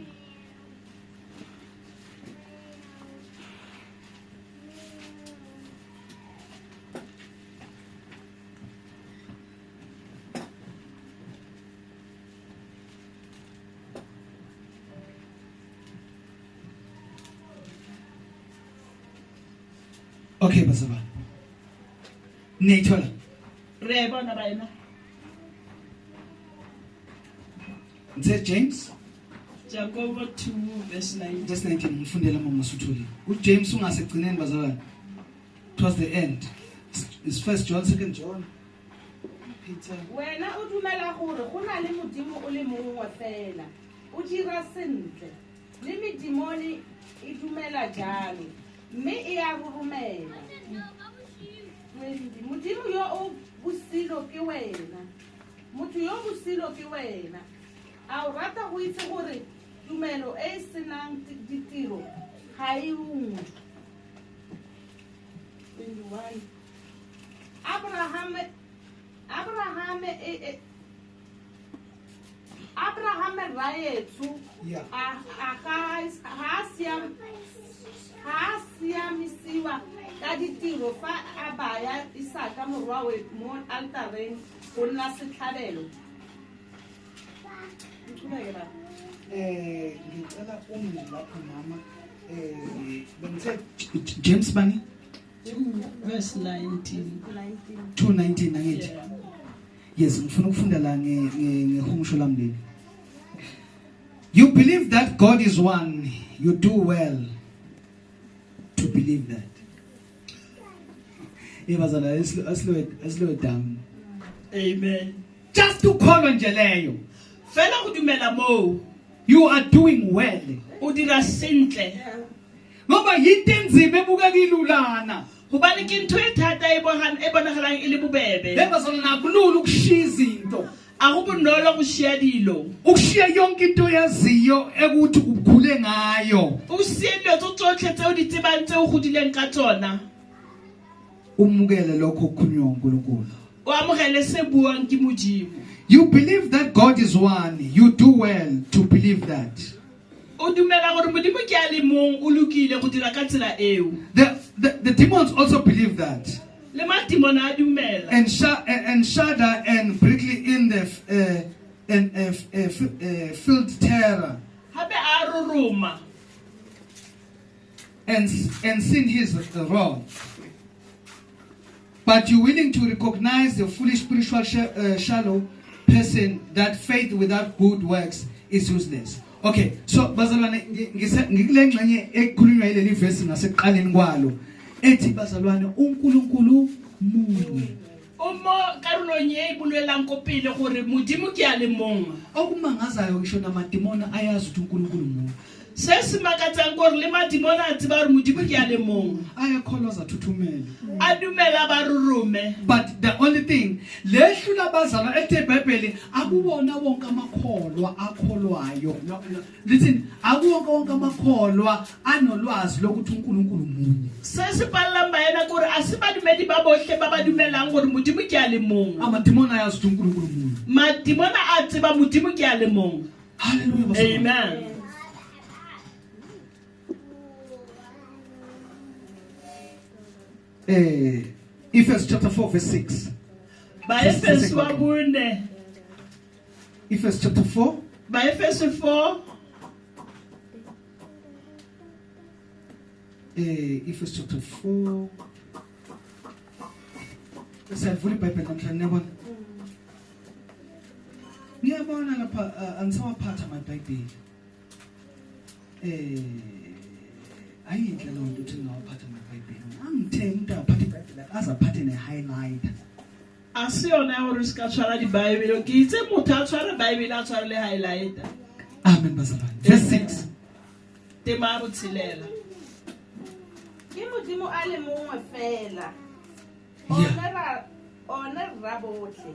Okay bazalwane. Niyithola. Re bona baena. Nse James Jacob 2 verse 9. just 19 ngifundela mama Suthuli. uJames ungasekugcineni bazalwane. Towards the end. It's 1 John, 2 John, Peter. Wena o dumela gore go na le modimo o le mongwe fela. O dira sentle. Le medimoni e dumela jalo. Mme e a roromela. Modimo yo o bosilo ke wena. Motho yo bosilo ke wena. A o rata go itse gore tumelo e senang ditiro ga e ungwe. 21. Abraham raetsu Yeah. ha siamisiwa ka ditiro fa a baya Isaka morwawe mo altareng go nna setlhabelo. Ngicela lapho mama bengithe James bani 2 verse 19. 2:19 nangithi. Yeah. Yes, ngifuna ukufunda la ngehumusho lami leli. You believe that God is one, you do well to believe that. Ibazala slow it down. Amen. Just to call on leyo. Fela go dumela mo. You are doing well. O dira sentle. Ngoba yinto enzima ebukeka ilulana. Hobane ke ntwe thata e bonagalang e le bobebe. Lebazala nakulula ukushiya izinto. A go bonolo go shia dilo. Ukushiya yonke into yaziyo ekuthi ukhule ngayo. O sielo tsotlhe tse o di tsebang tse o godileng ka tsona. Umukele lokho okukhulunywa uNkulunkulu. O amogele se buang ke Modimo. You believe that God is one. You do well to believe that. O dumela gore Modimo ke a le mong o lokile go dira ka tsela eo. The demons also believe that. Le matimona a dumela. And shudder and briefly in the filled terror Hape a roroma. and sin his wrath. But you're willing to recognize the foolish spiritual shallow person that faith without good works is useless. Okay, so bazalwane ngikule ngxenye ekhulunywa ileli verse ngasekuqaleni kwalo ethi bazalwane uNkulunkulu munye. Omo karolonye ibulwelang ko pele gore Modimo ke a le mong. Okumangazayo ngisho namadimona ayazi ukuthi uNkulunkulu munye. Se se makatsang gore le matimona a tseba gore Modimo ke a le mong. Ayakholwa zathuthumela. A dumela ba rorome. But the only thing lehlula bazalwa ethe iBhayibheli akubona wonke amakholwa akholwayo. Listen, akuwonke wonke amakholwa anolwazi lokuthi uNkulunkulu munye. Se se palla maena gore a se ba dumedi ba bohle ba ba dumelang gore Modimo ke a le mong. Amadimona ayazi ukuthi uNkulunkulu munye. Matimona a tseba Modimo ke a le mong. Hallelujah bazalwane. Amen. Ephesians chapter 4 verse 6. Ba Efeso wa bone. Ephesians chapter 4. Ba Efeso 4. Ephesians chapter 4. Sayivula iBhayibheli namhlanje niyabona. Ngiyabona lapha angisawaphatha amaBhayibheli. Ayinhle lo nto uthi ngawaphatha amaBhayibheli. Angithe umuntu aphathe iBhayibheli azaphathe ne-highlighter. Asiyona gore ska tshwara di Bible ke itse motho a tshwara Bible a tshwara le highlighter. Amen bazalwane. Verse 6. Tema go tshelela. Ke Modimo a le mongwe fela. Yeah. One ra botlhe.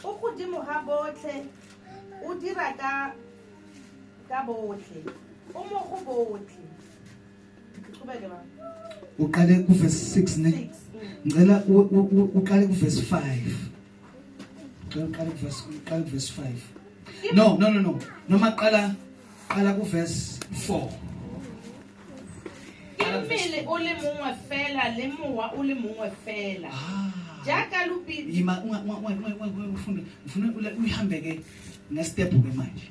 O godimo ga botlhe. O dira ka botlhe. O mo go botlhe. Kubeke ba. Uqale ku verse 6 ne. Ngicela uqale ku verse 5. Uqale ku verse 5. No. Noma qala ku verse 4. Mmele o le mongwe fela le mowa o le mongwe fela. Jaaka lupidi. Ima ufuna uyihambe ke nestep ke manje.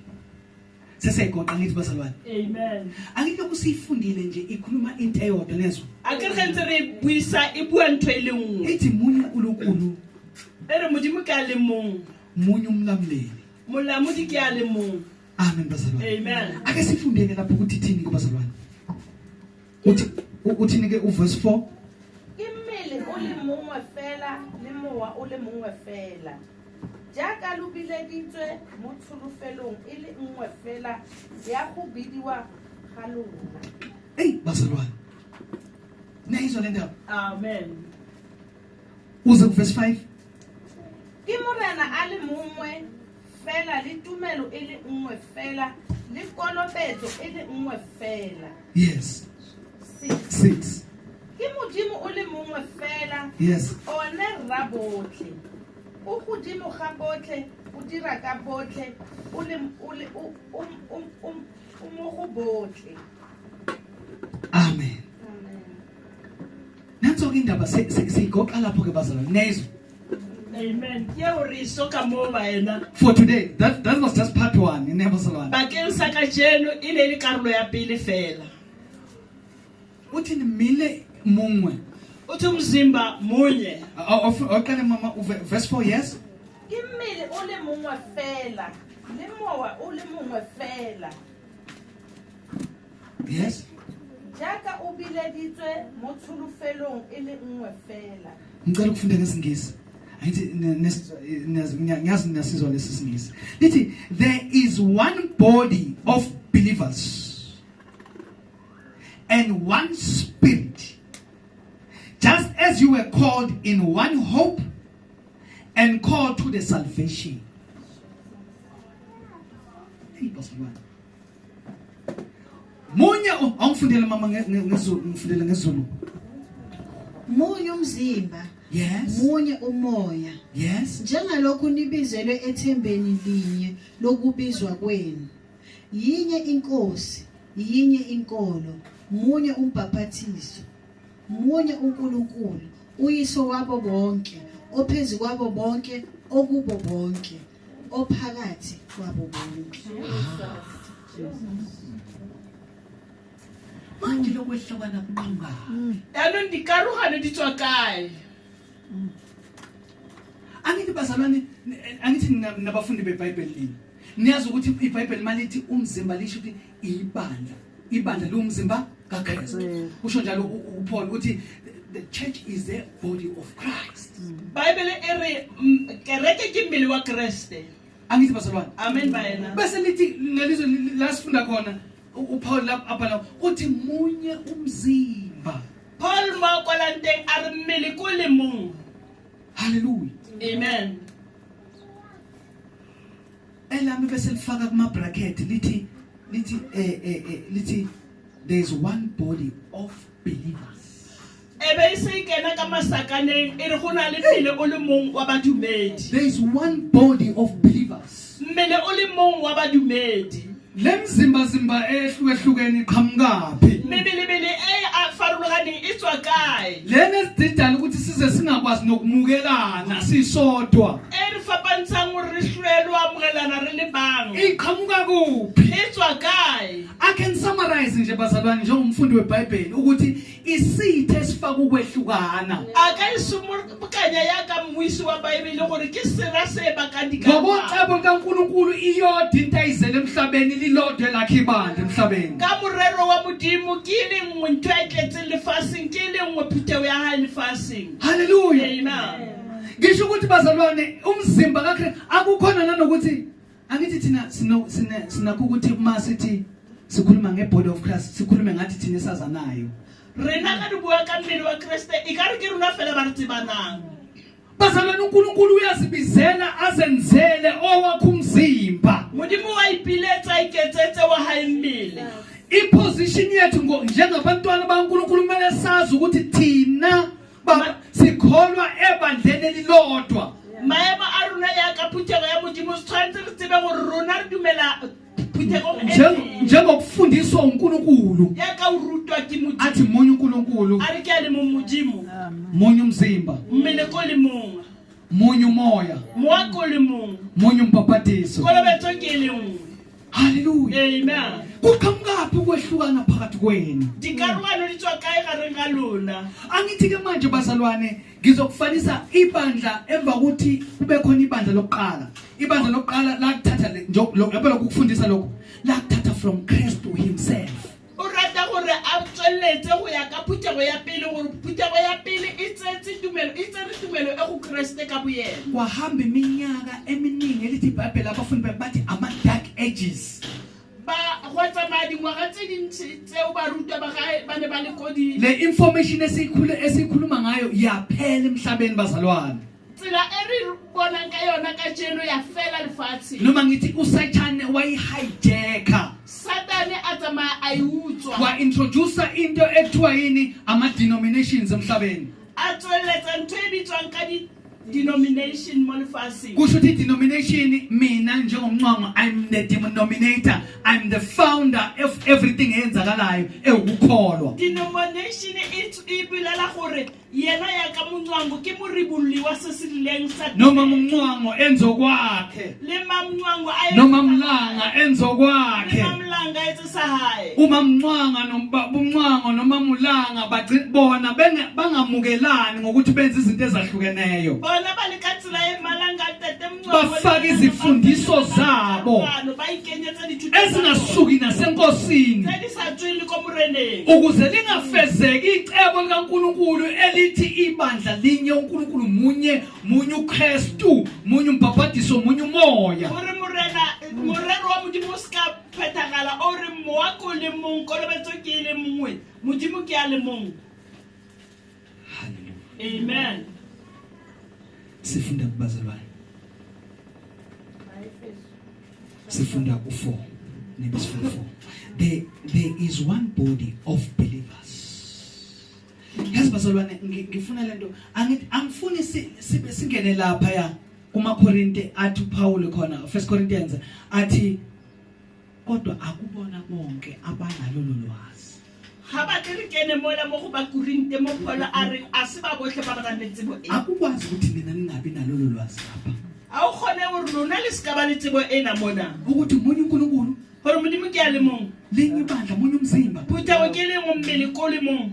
Seseyigoqa ngithi bazalwane. Amen. Angike kusifundile nje ikhuluma into eyodwa lezo. A ke re ntse re buisa e bua ntho e le nngwe. Ethi munye uNkulunkulu ere modimo ke a le mong munye umlamleli. molamodi ke a le mong. Amen bazalwane. Amen. Ake sifundeke lapho ukuthi thini kubazalwane. Uthini ke uverse 4? Imele o le mongwe fela le mowa o le mongwe fela. Jaaka lo bileditswe mo tsholofelong e le nngwe fela ya go bidiwa ga lona. Hey bazalwane. Nayizwa le ndaba. Amen. Uze verse 5. Ke morena a le mongwe fela le tumelo e le nngwe fela le kolobetso e le nngwe fela. Yes. 6. Ke modimo o le mongwe fela. Yes. One rra botlhe. O godimo ga botlhe, o dira ka botlhe, o mo go botlhe. Amen. Nanso ke indaba siyigoqa lapho ke bazalwane. Nayizwa. Amen. Ke o re soka mo baena. For today, that was just part 1 in bazalwane. Bakeng sa ka jeno e ne le karolo ya pele fela. Uthini mile mongwe. Uthi umzimba munye. Okay mama verse 4 yes. Ke mmele o le mongwe fela, le mowa o le mongwe fela. Yes. Jaaka o bileditswe mo tsholofelong e le nngwe fela. Ngicela ukufunda ngesingisi. Ngiyazi nasizwa lesingisi. Lithi there is one body of believers and one spirit. Just as you were called in one hope and called to the salvation. Munye angifundele mama ngizulu ngezulu. Munye umzimba. Yes. Munye umoya. Yes. Njengalokhu nibizelwe ethembeni linye lokubizwa kwenu. Yinye inkosi, yinye inkolo, munye umbhaphathiso. Munye uNkulunkulu, uyiso wabo bonke, ophezulu kwabo bonke, okubo bonke, ophakathi kwabo bonke. Manje lokwehlukana kuqhubeka. Yalo ndikaruhane di tswa kae? Angithi bazalwane, angithi nabafundi beBhayibheli. Niyazi ukuthi iBhayibheli malithi umzimba lisho ukuthi ibandla. Ibandla lomzimba kaKristu. Usho njalo uPaul uthi the church is the body of Christ. Bible ere kereke ke mmele wa Kriste. Angithi bazalwane. Amen baena. Bese lithi nelizwe lasifunda khona uPaul lapha uthi munye umzimba. Paul ma kwalanteng a re mmele ko le mong. Hallelujah. Amen. Elami bese lifaka kuma bracket lithi there is one body of believers. Ebe ise ikena ka masakaneng ere go na le mmele o le mong wa badumedi. There is one body of believers. Mmele o le mong wa badumedi. Lemzimba zimba ehlukehlukene qhamukapi. Mebelebele a farologane e tswa kae? Lena sididala ukuthi size singakwazi nokumukelana sisodwa. Ere fapantshang gore re hlwelwa amogelana re le bang. Iqhamuka kuphi? E tswa kae? I can summarize nje bazalwane njengomfundi weBhayibheli ukuthi isithe esifaka ukwehlukana. Aka isumukanya ya ka mmuisi wa Bible gore ke sera se bakandika. Ngoba ucebo kaNkuluNkulu iyodwa into ayizele emhlabeni lilodwe lakhe ibandla emhlabeni. Ka morero wa modimo ke le nngwe ntwe a tletse lefaseng ke le nngwe phuteo ya ha lefaseng. Hallelujah. Amen. Ngisho ukuthi bazalwane umzimba kaKristu akukhona nanokuthi angithi thina sinakho ukuthi uma sithi sikhuluma ngebody of Christ sikhulume ngathi thina esazanayo. Rena ka dibua ka mmele wa Kriste e ka re ke rona fela ba re tsibanang. Bazalwane uNkulunkulu uyazibizela azenzele owakhe umzimba. Modimo wa ipiletsa iketsetse wa ha mmele. Iposition yethu njengabantwana baNkulunkulu kumele sazi ukuthi thina baba sikholwa ebandleni elilodwa. Maema a rona ya ka phutego ya modimo tshwantse re tsebe gore rona re dumela phutego njengokufundiswa uNkulunkulu. ya ka urutwa ke modimo. Athi munye uNkulunkulu. A re ke le mo modimo. Munye umzimba. Mmele ko le mong. Munye umoya. Moya ko le mong. Munye umbhaphathiso. Kolobetso ke le nngwe. Hallelujah. Amen. kuqhamukapi ukwehlukana phakathi kwenu? dikarolwana di tswa kae gareng ga lona? Angithi ke manje bazalwane ngizokufanisa ibandla emva ukuthi kube khona ibandla lokuqala. Ibandla lokuqala la kuthatha yabona ukufundisa lokho la kuthatha from Christ to himself. O rata gore a tsweletse go ya ka phutego ya pele gore phutego ya pele e tsetse tumelo e go Kriste ka boyena. Kwahamba iminyaka eminingi elithi iBhayibheli abafundi bathi ama dark ages. Ba go tsamaya dingwaga tse dintsi tseo ba rutwa ba ne ba le kodile. Le information esikhuluma ngayo yaphela emhlabeni bazalwane. Tsela e re bonang ka yona ka jeno ya fela lefatshe. Noma ngithi uSathane wayi-hijacka. Satane a tsamaya a iutswa. Wa introduce into ekuthiwa yini ama denominations emhlabeni. A tsweletsa ntho e bitswang ka denomination mo lefatsheng. Kusho ukuthi denomination mina njengomncwango I'm the denominator, I'm the founder of everything eyenzakalayo ekukholwa. Denomination e bilela gore yena ya ka mncwango ke moribolli wa se se rileng sa Noma umncwango enzokwakhe. le mamncwango a Noma mlanga enzokwakhe. mamlanga etse sa hae. Uma mncwanga nomncwango noma mulanga bona bangamukelani ngokuthi benze izinto ezahlukeneyo. Bona ba le ka tsela e malanga tete mncwango Bafaka izifundiso zabo ba ikenyetsa dithuto ezingasuki nasenkosini tse di sa tswile ko moreneng. ukuze lingafezeki icebo likaNkulunkulu elithi ibandla linye uNkulunkulu munye uKristu munye umbhabhadiso munye umoya. Gore morero wa modimo ska phethagala o re mowa ko le mong kolobetso ke le mongwe modimo ke a le mong. Amen. Sifunda kubazalwane. Sifunda ku4 nebesifunda 4. There is one body of believers. Yazi bazalwane ngifuna lento angifuni sibe singene lapha ya kumaKorinte athi uPaul khona 1 Corinthians athi kodwa akubona bonke abanalo lolwazi. Ha ba ke re kene mola mo go ba Korinte mo Paul a re a se ba bohle ba ba nne tsebo e. Akukwazi ukuthi nina ningabi nalo lolwazi lapha. A o khone gore lona le ska ba le tsebo ena mona. Ukuthi munye uNkulunkulu Gore modimo ke a le mong. linye ibandla munye umzimba. Phutego ke le mo mmele ko le mong.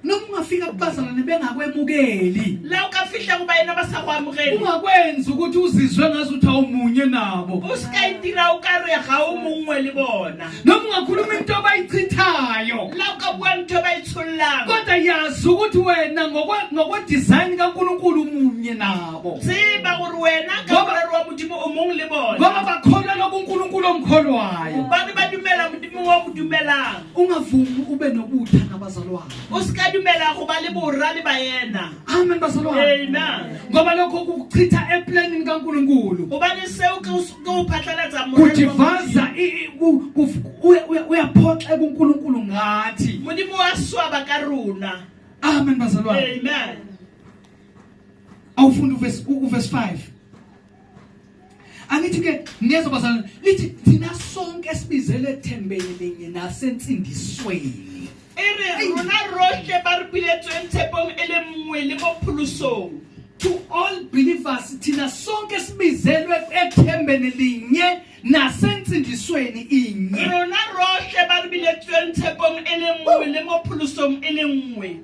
Noma ungafika kubazalwane bengakwemukeli. La o ka fihla go ba ena ba sa go amogela. Ungakwenza ukuthi uzizwe ngathi uthi awumunye nabo. O ska itira o ka re ga o mongwe le bona. Noma ungakhuluma into abayichithayo. La o ka bua ntho ba itshullang. Kodwa yazi ukuthi wena ngokwe design kaNkulunkulu umunye nabo. Tseba gore wena ka morero wa modimo o mong le bona. Ngoba bakholwa lokuNkulunkulu omkholwayo. Ba dumela modimo wa mo dumelang. Ungavumi ube nobutha nabazalwane. O ska dumela go ba le borra le baena. Amen bazalwane. Amen. Ngoba lokho kuchitha eplanini kaNkulunkulu. Ubani seo ke o phatlalatsa morero. Kujivaza uyaphoxa kuNkulunkulu ngathi. Modimo wa swaba ka rona. Amen bazalwane. Amen. Awufunda uverse 5. Angithi ke niyazi bazalwane lithi thina sonke esibizele ethembeni linye nasensindisweni. Ere rona rohle ba re biletswe ntshepong ele mngwe le mo phulusong. To all believers thina sonke sibizelwe ethembeni linye nasensindisweni inye. Rona rohle ba re biletswe ntshepong ele mngwe le mo phulusong ele mngwe.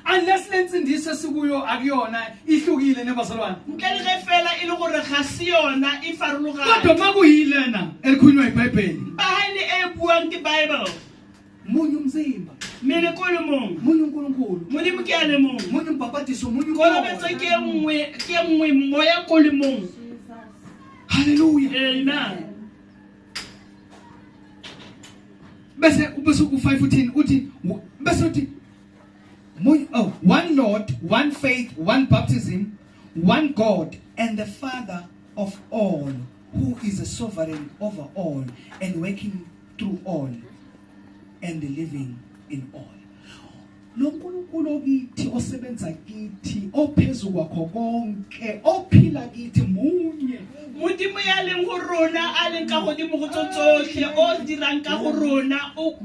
Unless lensindiso sikuyo akuyona ihlukile nebazalwane. Ntle le fela ile gore ga se yona e farologana. Kodwa makuyilena elikhulunywa iBhayibheli. Ba hale e buang ke Bible. Munye umzimba, Mele ko le mong. munye uNkulunkulu, Modimo ke a le mong. munye umbhabhadiso, munye Kolobetso umoya. ke nngwe moya ko le mong. Hallelujah. Amen. Bese ku5:10 uthi bese uthi one Lord, one faith, one baptism, one God and the Father of all, who is a sovereign over all and working through all and living in all. Lo nkulunkulu kithi osebenza kithi ophezulu kwakho konke ophila kithi munye. Modimo ya leng go rona a leng ka godimo go tsotsohle o dirang ka go rona o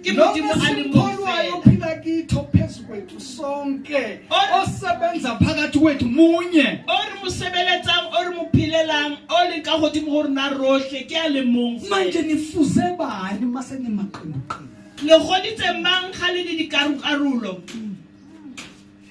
ke modimo a leng mo Lokho ophila kithi ophezulu kwethu sonke osebenza phakathi kwethu munye. o re mo sebeletsang o re mo phile dumelang o leng ka godimo go rena rotlhe ke a le mong manje nifuze bani mase nimaqembuqembu le goditse mang ga le di dikarokarolo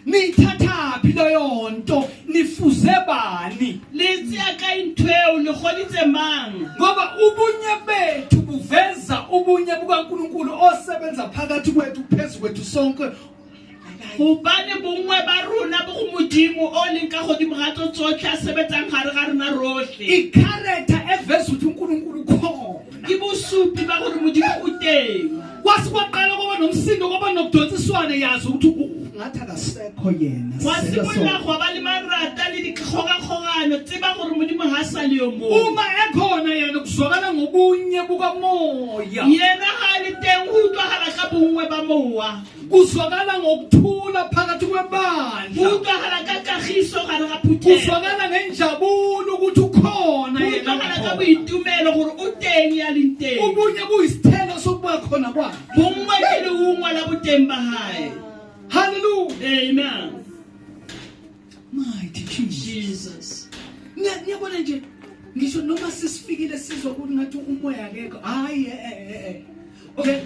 niyithathaphi leyo nto nifuze bani le tseya ka ntweo le goditse mang ngoba ubunye bethu buveza ubunye bukaNkulunkulu osebenza phakathi kwethu phezulu kwethu sonke gobane bongwe ba rona bo go modimo o leng ka godimo ga tso tsotlhe a sebetsang gare ga rena rotlhe icharacter eveza ukuthi uNkulunkulu khona ke bosupi ba gore modimo o teng wasikwaqala kwaba nomsindo kwaba nokudonsiswane yazi ukuthi ngathi akasekho yena wa simolola go ba le marata le dikgogakgogano tseba gore modimo ga sa le yo moo uma ekhona yena kuzwakala ngobunye bukamoya yena ga le teng go utlwagala ka bongwe ba mowa kuzwakala ngokuthula phakathi go kwebandla utlwagala ka kagiso gare ga phuthego kuzwakala ngenjabulo ukuthi ukhona go yena utlwagala ka ngakhona. boitumelo gore o teng ya leng teng ubunye buyisithelo sokuba khona kwakhe bongwe ke leungwa la boteng ba gae hallelujah amen mighty Jesus Jesus ngiyabona nje ngisho noma sisifikile sizwa ukuthi ngathi umoya akekho hayi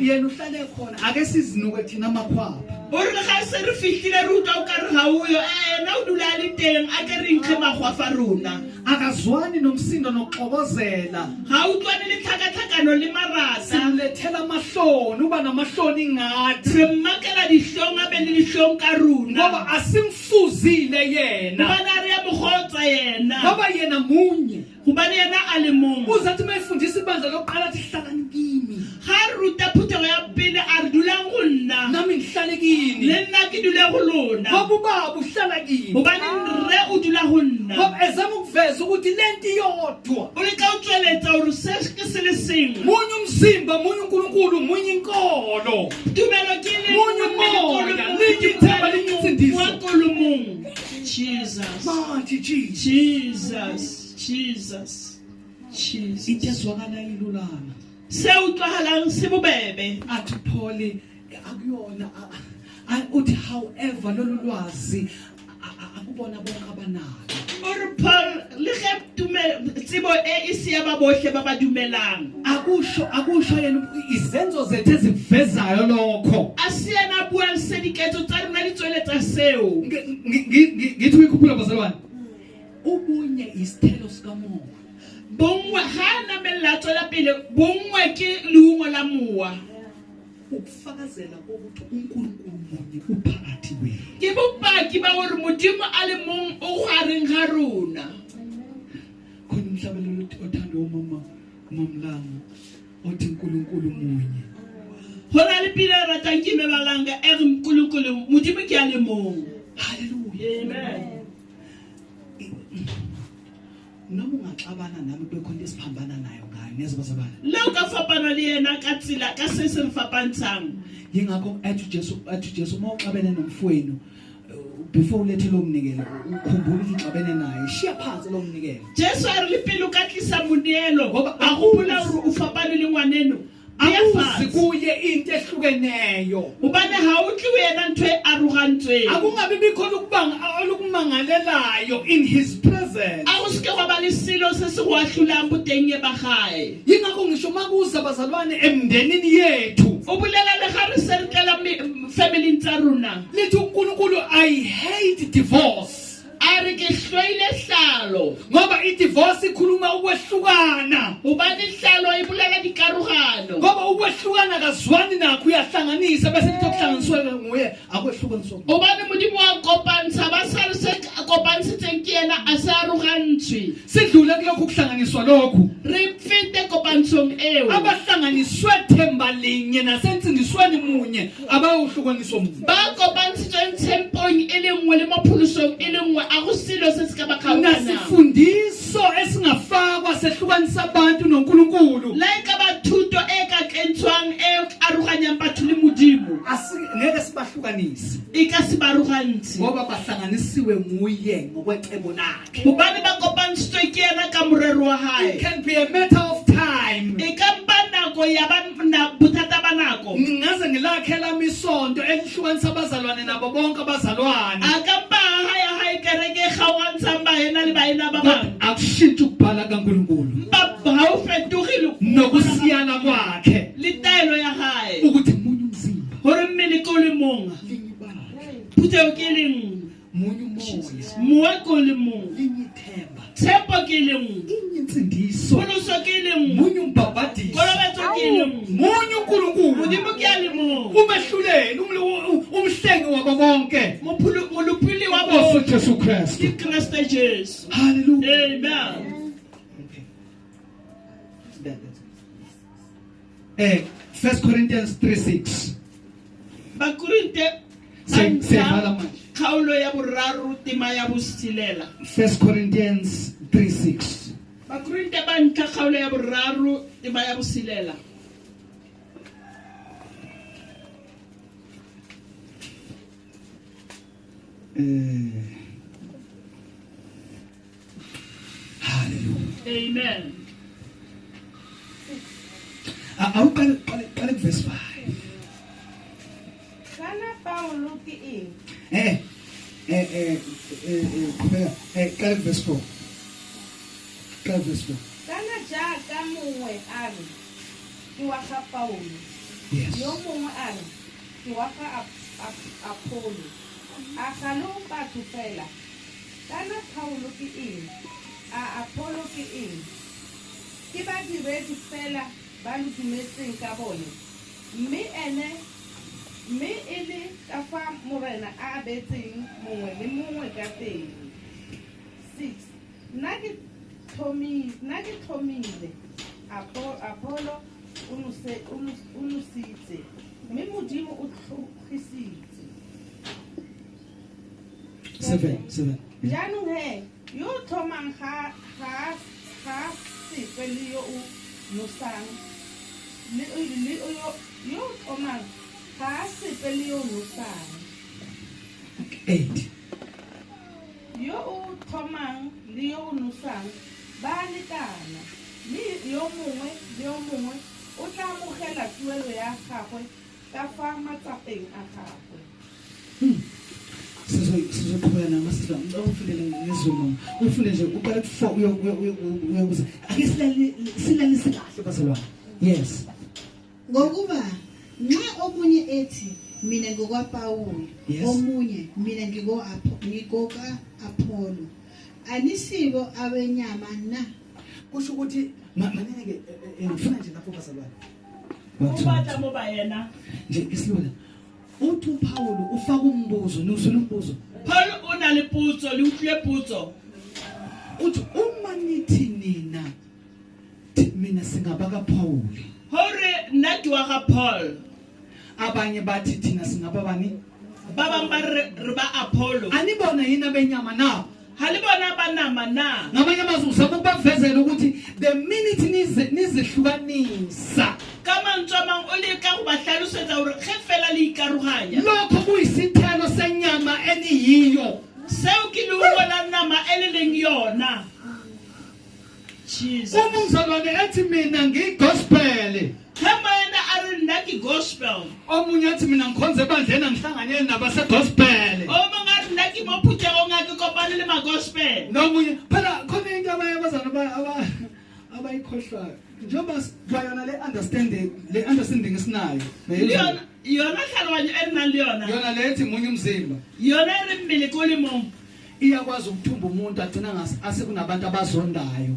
yena uhlale khona ake sizinuke thina amakhwapha o re ga se re fitlhile re utlwa o ka re ga uyo ena o dula a le teng a ke re nkge magwafa rona akazwani nomsindo nokuxokozela ga utlwane le tlhakatlhakano le marata simlethela amahloni uba namahloni ngathi re mmakela ditlhong a be le ditlhong ka rona ngoba asimfuzile yena gobane a re ya mogotsa yena ngoba yena munye gobane yena a le mongwe uzathi mayifundisa ibandla lokuqala thi hlalani kimi ga re ruta phuthego ya pele a re dulang go nna nami ngihlale kini le nna ke dule go lona ngoba ubaba uhlala kini gobane rre o dula go nna ngoba ezama ukuveza ukuthi lenti yodwa o le ka o tsweletsa gore se ke se le sengwe munye umzimba munye uNkulunkulu munye inkolo tumelo ke le Munye moya, linye ithemba, linye insindiso. wakolomong Jesus mighty Jesus Jesus Jesus Jesus itezwakala ilulana se utlwagalang se bobebe athi Paul akuyona uthi however lolu lwazi akubona bonke abanalo ore Paul le ge tsebo e se ya ba bohle ba ba dumelang akusho yena izenzo zethu ezivezayo lokho a se yena bua le sediketso tsa rona di tsweletsa seo ngithi uyikhuphula bazalwane ubunye isithelo sikamoya bongwe ga na mella tswela pele bongwe ke leungo la mowa ukufakazela ukuthi uNkulunkulu munye uphakathi wethu ke bopaki ba gore modimo a le mong o gareng ga rona khona umhlabelelo othandwa umama Mamlanga othi uNkulunkulu munye go na le pele ratang ke mebalanga e re nkulunkulu modimo ke a le mong hallelujah amen noma ungaxabana nami bekhona esiphambana nayo ngayo nezibazabana le o ka fapana le yena ka tsela ka se se re fapantshang yingakho athi Jesu mawuxabene nomfowenu before ulethe lo mnikelo ukhumbula ukuthi uxabene naye shiya phansi lo mnikelo jesu a re le pele o ka tlisa moneelo Ngoba a gopola gore o fapane le ngwaneno akuzi kuye into ehlukeneyo gobane ga o tle wena ntho e arogantsweng akungabi bikho lokumangalelayo in his presence a go seke gwa ba le selo se se go atlholang boteng e ba gae yingakho ngisho makuza bazalwane emndenini yethu o bolela le ga re se re tlela familing tsa rona lithi uNkulunkulu I hate divorce a re ke hlwaile hlalo ngoba idivorce ikhuluma ukwehlukana gobane hlalo e bolela dikarogano ngoba ukwehlukana kazwani nakho uyahlanganisa bese kuthi okuhlanganiswe nguye akwehlukaniswa gobane modimo wa kopantsha ba sa re se a kopantshitseng ke yena a se arogantshwe sidlule kulokhu kuhlanganiswa lokhu re fete kopantshong eo abahlanganiswe themba linye nasentsingisweni munye abayuhlukaniswa munye ba kopantshitsweng tshempong e le nngwe le mapholosong e le nngwe a go selo se se ka ba kgaoganang nasifundiso esingafakwa sehlukanisa abantu noNkulunkulu la e ka ba thuto e ka tlentshwang e aroganyang batho le modimo ngeke sibahlukanise e ka se ba arogantshe ngoba bahlanganisiwe nguye ngokwecebo lakhe gobane ba kopantshitswe ke yena ka morero wa it gae can be a matter of time e ka mpa nako ya bothata ba nako ngaze ngilakhela misonto elihlukanisa abazalwane nabo bonke abazalwane a ka mpa ga ya gae kereke kgaogantsang baena le baena ba kodwa bangwe akushintshi ukubhala kaNkulunkulu ga o fetogile nokusiyana kwakhe le taelo ya gae ukuthi munye umzimba gore mmele ke o le mongwe linye ibandla phuthego ke le nngwe munye umoya mowa ke o le mongwe linye ithemba tshepo ke le nngwe inye insindiso pholoso ke le nngwe munye umbhabhadisi kolobetso ke le nngwe munye uNkulunkulu modimo ke a le mongwe umehluleli umhlengi wabo bonke molupili wa uNkosi bone Jesu Kristu. ke kreste jesu Hallelujah. amen Okay. 1 Corinthians 3:6. bakorinte Say hala manje. kgaolo ya boraro tema ya bosilela 1 Corinthians 3:6. bakorinte ba ntlha kgaolo ya boraro tema ya bosilela Hallelujah. amen Awuqale verse 5. kana Paulo ke eng Qale verse 4. Qale verse 4. kana jaaka mongwe a re ke wa ga Paulo Yes. yo mongwe a re ke wa ga Apollo a ga lo batho fela kana Paulo ke eng a Apollo ke eng ke ba diredi fela ba dumetseng ka bone mme e le ka fa morena a abetseng mongwe le mongwe ka teng 6 nna ke tlhomile Apollo o nositse mme modimo o tlhogisitse 7. jaanong he yo o tlhomang ga sepe le yo o nosang yo o tlhomang ga sepe le yo o nosang 8. yo o tlhomang le yo o nosang ba lekana mme yo mongwe o tla amogela tuelo ya gagwe ka fa matsapeng a gagwe Sizoqhubeka namasizwa ngifundele ngezulu ufunde nje uqale ku4 uyokuza ake silalise kahle bazalwane. Yes. ngokuba nxa omunye ethi mina ngokwaPawulu Yes. omunye mina ngikoka Apollo anisibo abenyama na Kusho ukuthi manenge ngifuna nje lapho bazalwane. ubatla mo baena Nje isilona uthi uPaul ufaka umbuzo nozula umbuzo paul o na le potso le utlwe potso uthi uma nithi nina mina singaba kaPaul hore nna ke wa ga paul abanye bathi thina singaba bani ba bangwe ba re ba apollo anibona yini abenyama na ha le bona ba nama na ngamanye amazwi uzama ukubavezela ukuthi the minute nizihlukanisa ka mantswe a mangwe o leka go ba tlhalosetsa gore ge fela le ikaroganya lokho kuyisithelo senyama eniyiyo seo ke leungo la nama e le leng yona jesus umzalwane ethi mina ngigospel ge moena a re nna ke gospel omunye athi mina ngikhonza ebandleni angihlanganyeli nabasegospel o mongwe a re nna ke mo phuthegong a ke kopane le magospel nomunye phela khona into abanye abazana abayikhohlwayo njengoba bayona le understanding esinayo yona tlhaloganyo e re nang le yona yona lethi munye umzimba yona e re mmele ko le mong iyakwazi ukuthumba umuntu agcina asekunabantu abazondayo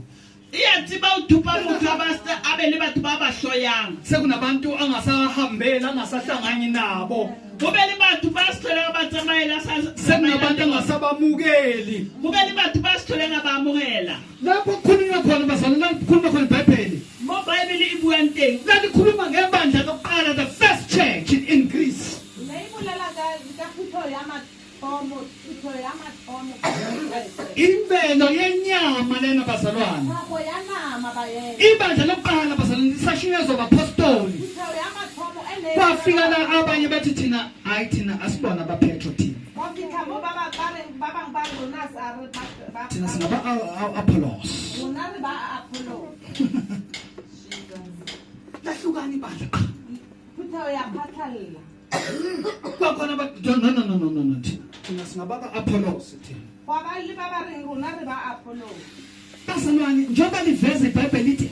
iya tsiba o thupa motho a be le batho ba ba hloyang sekunabantu angasahambeli angasahlangani nabo go be le batho ba se tlholega ba tsamaela sekunabantu angasabamukeli go be le batho ba se tlholega ba amogela lapho kukhulunywa khona bazalwane kukhulunywa khona ibhayibheli mo baebele e buang teng lalikhuluma ngebandla lokuqala the first church in Greece ne e bolela ka phutho ya mathomo imvelo yenyama lena bazalwane tlhago ya nama baena ibandla lokuqala bazalwane lisashinyezwa abapostoli phutho ya mathomo e kwafika la abanye bathi thina hayi thina asibona abaPetro thina go fitlha mo ba bangwe ba rona thina singaba Apollos rona re ba Apollo lahlukani ibandla phutho ya phatlalla kwakhona no thina singabaka Apollos thina. Gwa ba le ba ba reng rona re ba Apollo. Basalwane njengoba liveza iBhayibheli lithi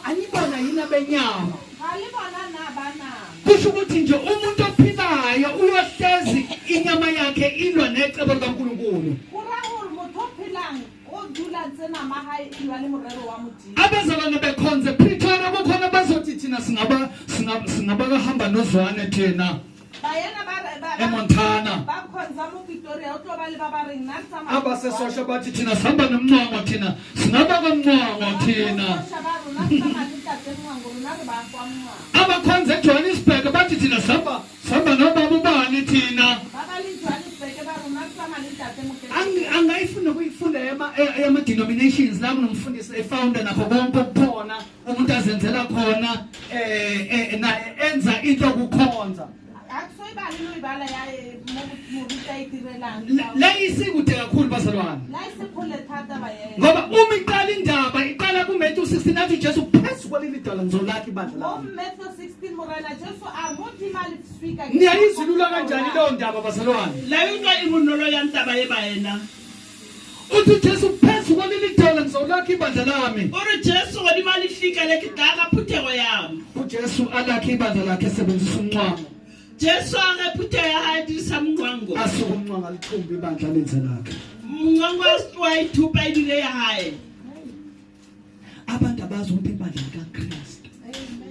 anibona yini abenyama. Ga le bona na ba na. Kusho ukuthi nje umuntu ophilayo uyohlezi inyama yakhe ilwa necebo likaNkulunkulu. Go ra gore motho o phelang o dula tsena magae e lwa le morero wa Modimo. Abazalwane bekhonze Pretoria kukhona bazothi thina singaba kahamba nozwane thina Bayena eMontana. ba khonza mo Victoria o tlo ba le ba ba reng na tsamaya. Abasesosha bathi thina sihamba nomnqongo thina singaba kamnqongo thina. Abakhonze eJohannesburg bathi thina sihamba nobaba ubani thina. Angayifuna ukuyifunda ema-denominations la kunomfundisi efounder nakho konke okukhona umuntu azenzela khona naye enza into okukhonza. La isikude kakhulu bazalwane. Ngoba uma iqala indaba iqala kuMatthew 16 athi Jesu phezu kwaleli dwala ngizolakha ibandla lami. Niyayizulula kanjani leyo ndaba bazalwane? Layo into imunolo ya ntaba yebayena. Uthi Jesu phezu kwaleli dwala ngizolakha ibandla lami. Uri Jesu godima lifika lekidala phuthego yami. uJesu alakhe ibandla lakhe esebenzisa umncamo. Jesu angephuthego yahadirisa mngwango. Asuka umncamo alichumba ibandla lenze lakhe. Mngwango wayithupha idile yahaye. Abantu abazi ukuthi ibandla likaKristu.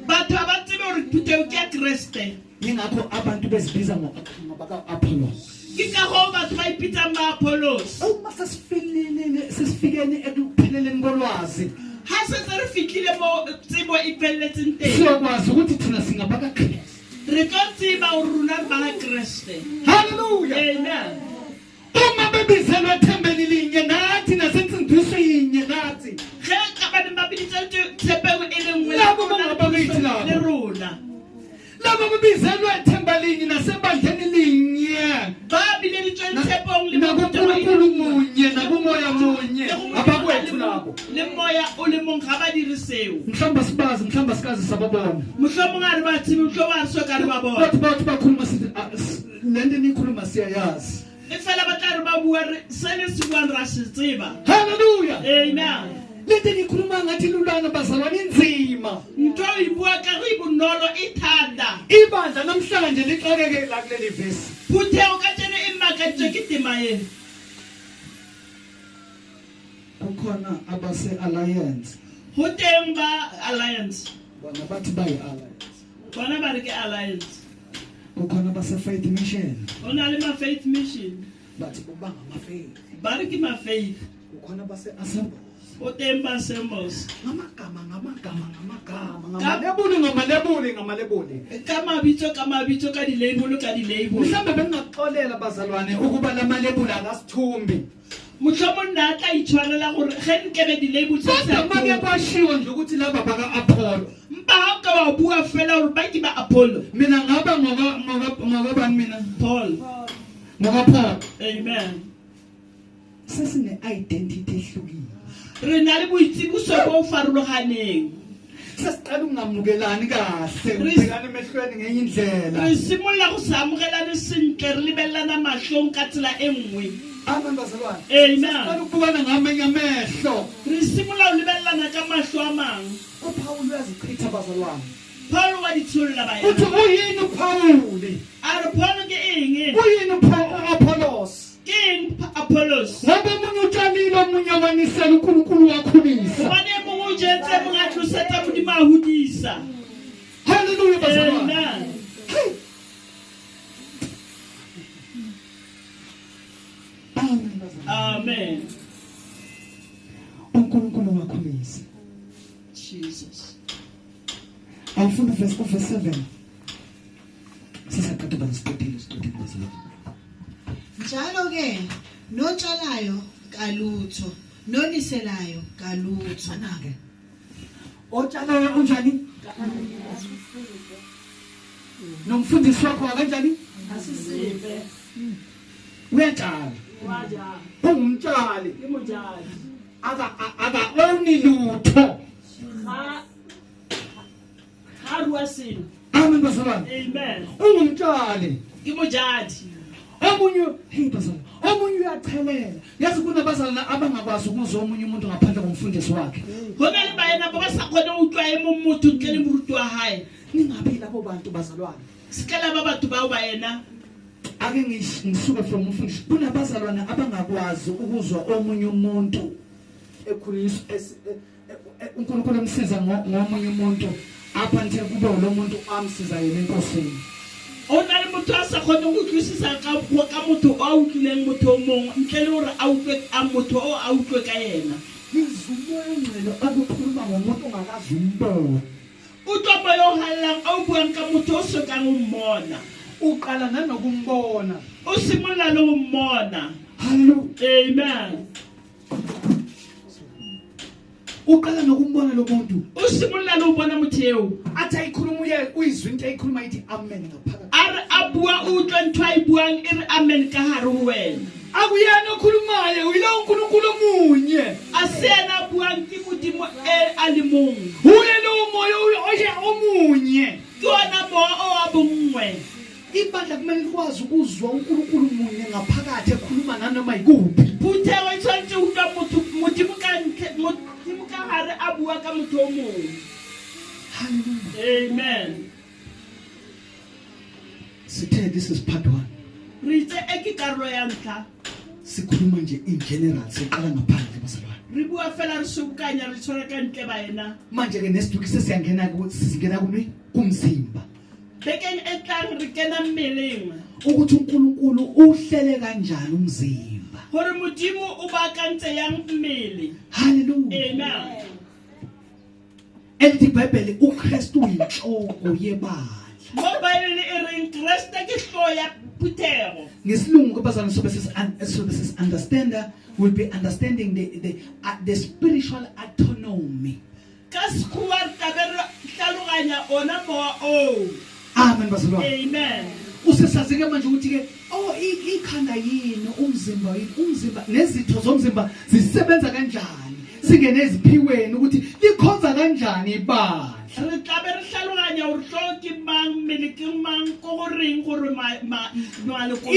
Batho abatsibe uri phuthego ke Kriste. Yingakho abantu bezibiza ngabaka Apollos. Kika go batho ba ipitsa ma Apollos. Uma sesifikeni ekupheleleni kolwazi. Ha se re fitlile mo tsebo ipelletseng teng. Siyakwazi ukuthi thina singabaka Kristu. Re tlo tseba uri rona ba Kriste. Hallelujah. Amen. Uma bebizelwe ethembeni linye nathi nasentsindiso yinye nathi. Ge ka ba ba biditse tshepego e le nngwe Labo bangabakithi le labo. rona. Labo bebizelwe ethemba linye nasebandleni linye. Ba bile di tshepong le nakuNkulunkulu munye nakumoya munye abakwethu labo. Le moya o le mong ga ba dire seo. Mhlamba sibazi mhlamba sikazi sababona. Mohlomong a re ba tsibe mohlomong a re so ka re ba bona. Bathi bakhuluma sithi lento nikhuluma siyayazi. E fela ba tla re ba bua re sene se buang ra se tseba. Hallelujah. Amen. Lento nikhuluma ngathi lulana bazalwane inzima. Nto o ibua ka re bonolo e thata. Ibandla namhlanje lixakeke la kuleli verse. Phuthego ka tsene e makatse ke tema e. Kukhona abase alliance. Ho teng ba alliance. Bona bathi bayi alliance. Bona ba re ke alliance. Kukhona abase faith mission. Ona le ma faith mission. Bathi bobanga ama faith. Ba re ke ma faith. Kukhona abase assemble. O teng ba symbols. Ngamagama ngamalebuli. Ka mabitso ka di label ka di label. Mhlambe bengingaxolela bazalwane ukuba lamalebuli akasithumbi. Mohlomong nna tla itshwanela gore ge nkebe di label tse Kodwa make kwashiwo nje ukuthi laba baka Apollo. mpa ha ka wa bua fela gore ba ke ba Apollo. Mina ngaba ngokabani mina? Paul. Paul. Amen. Sesine identity ehlukile. Re na le boitsibuso bo farologaneng. Sesiqala ukungamukelani kahle, ubhekane emehlweni ngenye indlela. Re simolla go samogelane sentle re lebellana mahlong ka tsela e nngwe. Amen bazalwane. Amen. Sesiqala ukubukana ngamanye amehlo. Re simolla go lebellana ka mahlo a mang. uPaul uyazichitha bazalwane. Paul wa ditsholla ba Uthi yena. uyini uPaul? A re Paul ke eng? Uyini uApollos? Ke eng Apollos? Ngoba umunye utshalile omunye wanisela uNkulunkulu wakhulisa. Bane mo o jetse mo ga tlosetsa modimo a hodisa. Hallelujah bazalwane. Amen. Amen bazalwane. Amen. uNkulunkulu wakhulisa. Jesus. Awufunda verse 7. Sisaqeda basiqedile bazalwane. Njalo ke notshalayo kalutho noniselayo kalutho. Anake. Otshalayo unjani? Nomfundisi wakho kanjani? Asisibe. Uyatshala. Waja. Ungumtshali. Imujali. Aka owni lutho. Ha ruwa sino. Amen bazalwane. Amen. Ungumtshali. Imujadi. omunye hey bazalwane omunye uyachelela yazi kunabazalwane abangakwazi ukuzwa omunye umuntu ngaphandle komfundisi wakhe hona le baena ba sa kgone utlwa e mo motho ntle le moruti wa hae ningabi labo bantu bazalwane sekala ba batho bao baena ake ngisuke from umfundisi kunabazalwane abangakwazi ukuzwa omunye umuntu ekhulisa uNkulunkulu emsiza ngomunye umuntu apha nje kube lo muntu amsiza yena enkosini ona le motho a sa kgone go utlwisisa ka motho o utlwileng motho o mongwe ntle le gore a utlwe a motho o a utlwe ka yena izumo engcelo akukhuluma ngomuntu ongakazi umbona utlwa moya o hallang a o buang ka motho o sokang o mmona uqala nanokumbona o simolola le go mmona hallelujah amen uqala nokumbona lo muntu o simolola le go bona motho eo athi ayikhuluma uyizwa into ayikhuluma ithi amen ngaphakathi a re a bua o utlwa ntho a e buang e re amen ka gare go wena akuyena okhulumayo uyilo uNkulunkulu omunye a se yena a buang ke modimo a le mongwe uye lo moya oje omunye ke ona moya o a bongwe ibandla kumele likwazi ukuzwa uNkulunkulu munye ngaphakathi ekhuluma nanoma yikuphi phuthego e tshwanetse utlwa modimo ka gare a bua ka motho o mongwe hallelujah amen sithe this is part 1 re itse e ke karolo ya ntlha sikhuluma nje in general siqala ngaphandle bazalwane re bua fela re sobukanya re tshwara ka ntle baena manje ke nesidukise sesiyangena sizingena kumzimba bekeng e tlang re kena mmeleng ukuthi uNkulunkulu uhlele kanjani umzimba gore modimo o baakantse yang mmele hallelujah amen elithi iBhayibheli uKristu uyinhloko yebandla mo baebele e reng kreste ke hlooho ya phuthego ngesilungu bazalwane sobe sis understand will be understanding the spiritual autonomy ka sekgowa re tlabe re hlaloganya ona mowa oo amen bazalwane amen usesazike manje ukuthi ke ikhanda yini umzimba nezitho zomzimba zisebenza kanjani singene eziphiweni ukuthi likhonza kanjani ibandla re tlabe re hlaloganya gore hlooho ke mang mmele ke mang ko go reng gore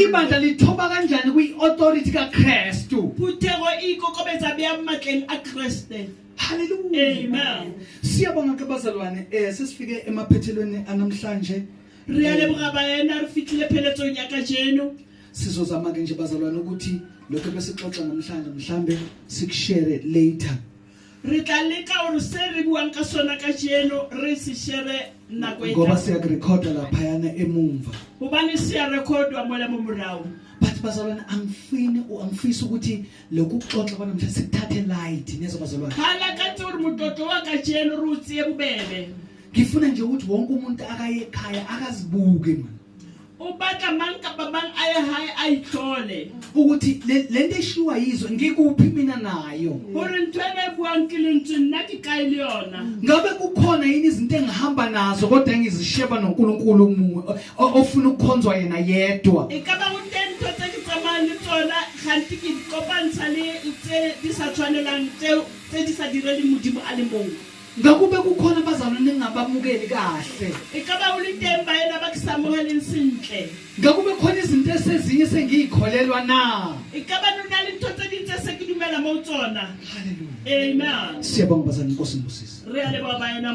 ibandla lithoba kanjani kwi-authority kaKristu phuthego e ikokobetsa bjang matleng a kreste hallelujah amen siyabonga ke bazalwane sesifike emaphethelweni anamhlanje re a leboga baena re fitlhile pheletsong ya kajeno sizozama ke nje bazalwane ukuthi lokho besixoxa namhlanje mhlambe sikushare later re tla leka gore se re buang ka sona kajeno re se share nako e ngoba tlang siyakurekhoda lapha yana emumva gobane se ya rekhodwa mola mo morago but bazalwane angifisi ukuthi lokhu kuxoxa kwanamhlanje sikuthathe light nezo bazalwane khala katse gore motlotlo wa kajeno re o tseye bobebe ngifuna nje ukuthi wonke umuntu akaye ekhaya akazibuke man o batla mang kapa mang a ye hae a itlhole ukuthi lento eshiwa yizo ngikuphi mina nayo gore ntho ena e buang ke lentswe nna ke kae le yona ngabe kukhona yini izinto engihamba nazo kodwa engizisheba noNkulunkulu omunye ofuna ukukhonzwa yena yedwa e ka ba go teng ntho tse ke tsamayang le tsona gantsi ke di kopantsha le tse di sa tshwanelang tse di sa direle modimo a le mongwe ngakube kukhona bazalwane ningabamukeli kahle e ka ba o le teng baena ba ke sa amogeleng sentle ngakube khona izinto esezinye sengiyikholelwa na e ka ba nona le ntho tse ding tse se ke dumela mo tsona hallelujah amen siyabonga bazalwane inkosi ngibusise re a leboga baena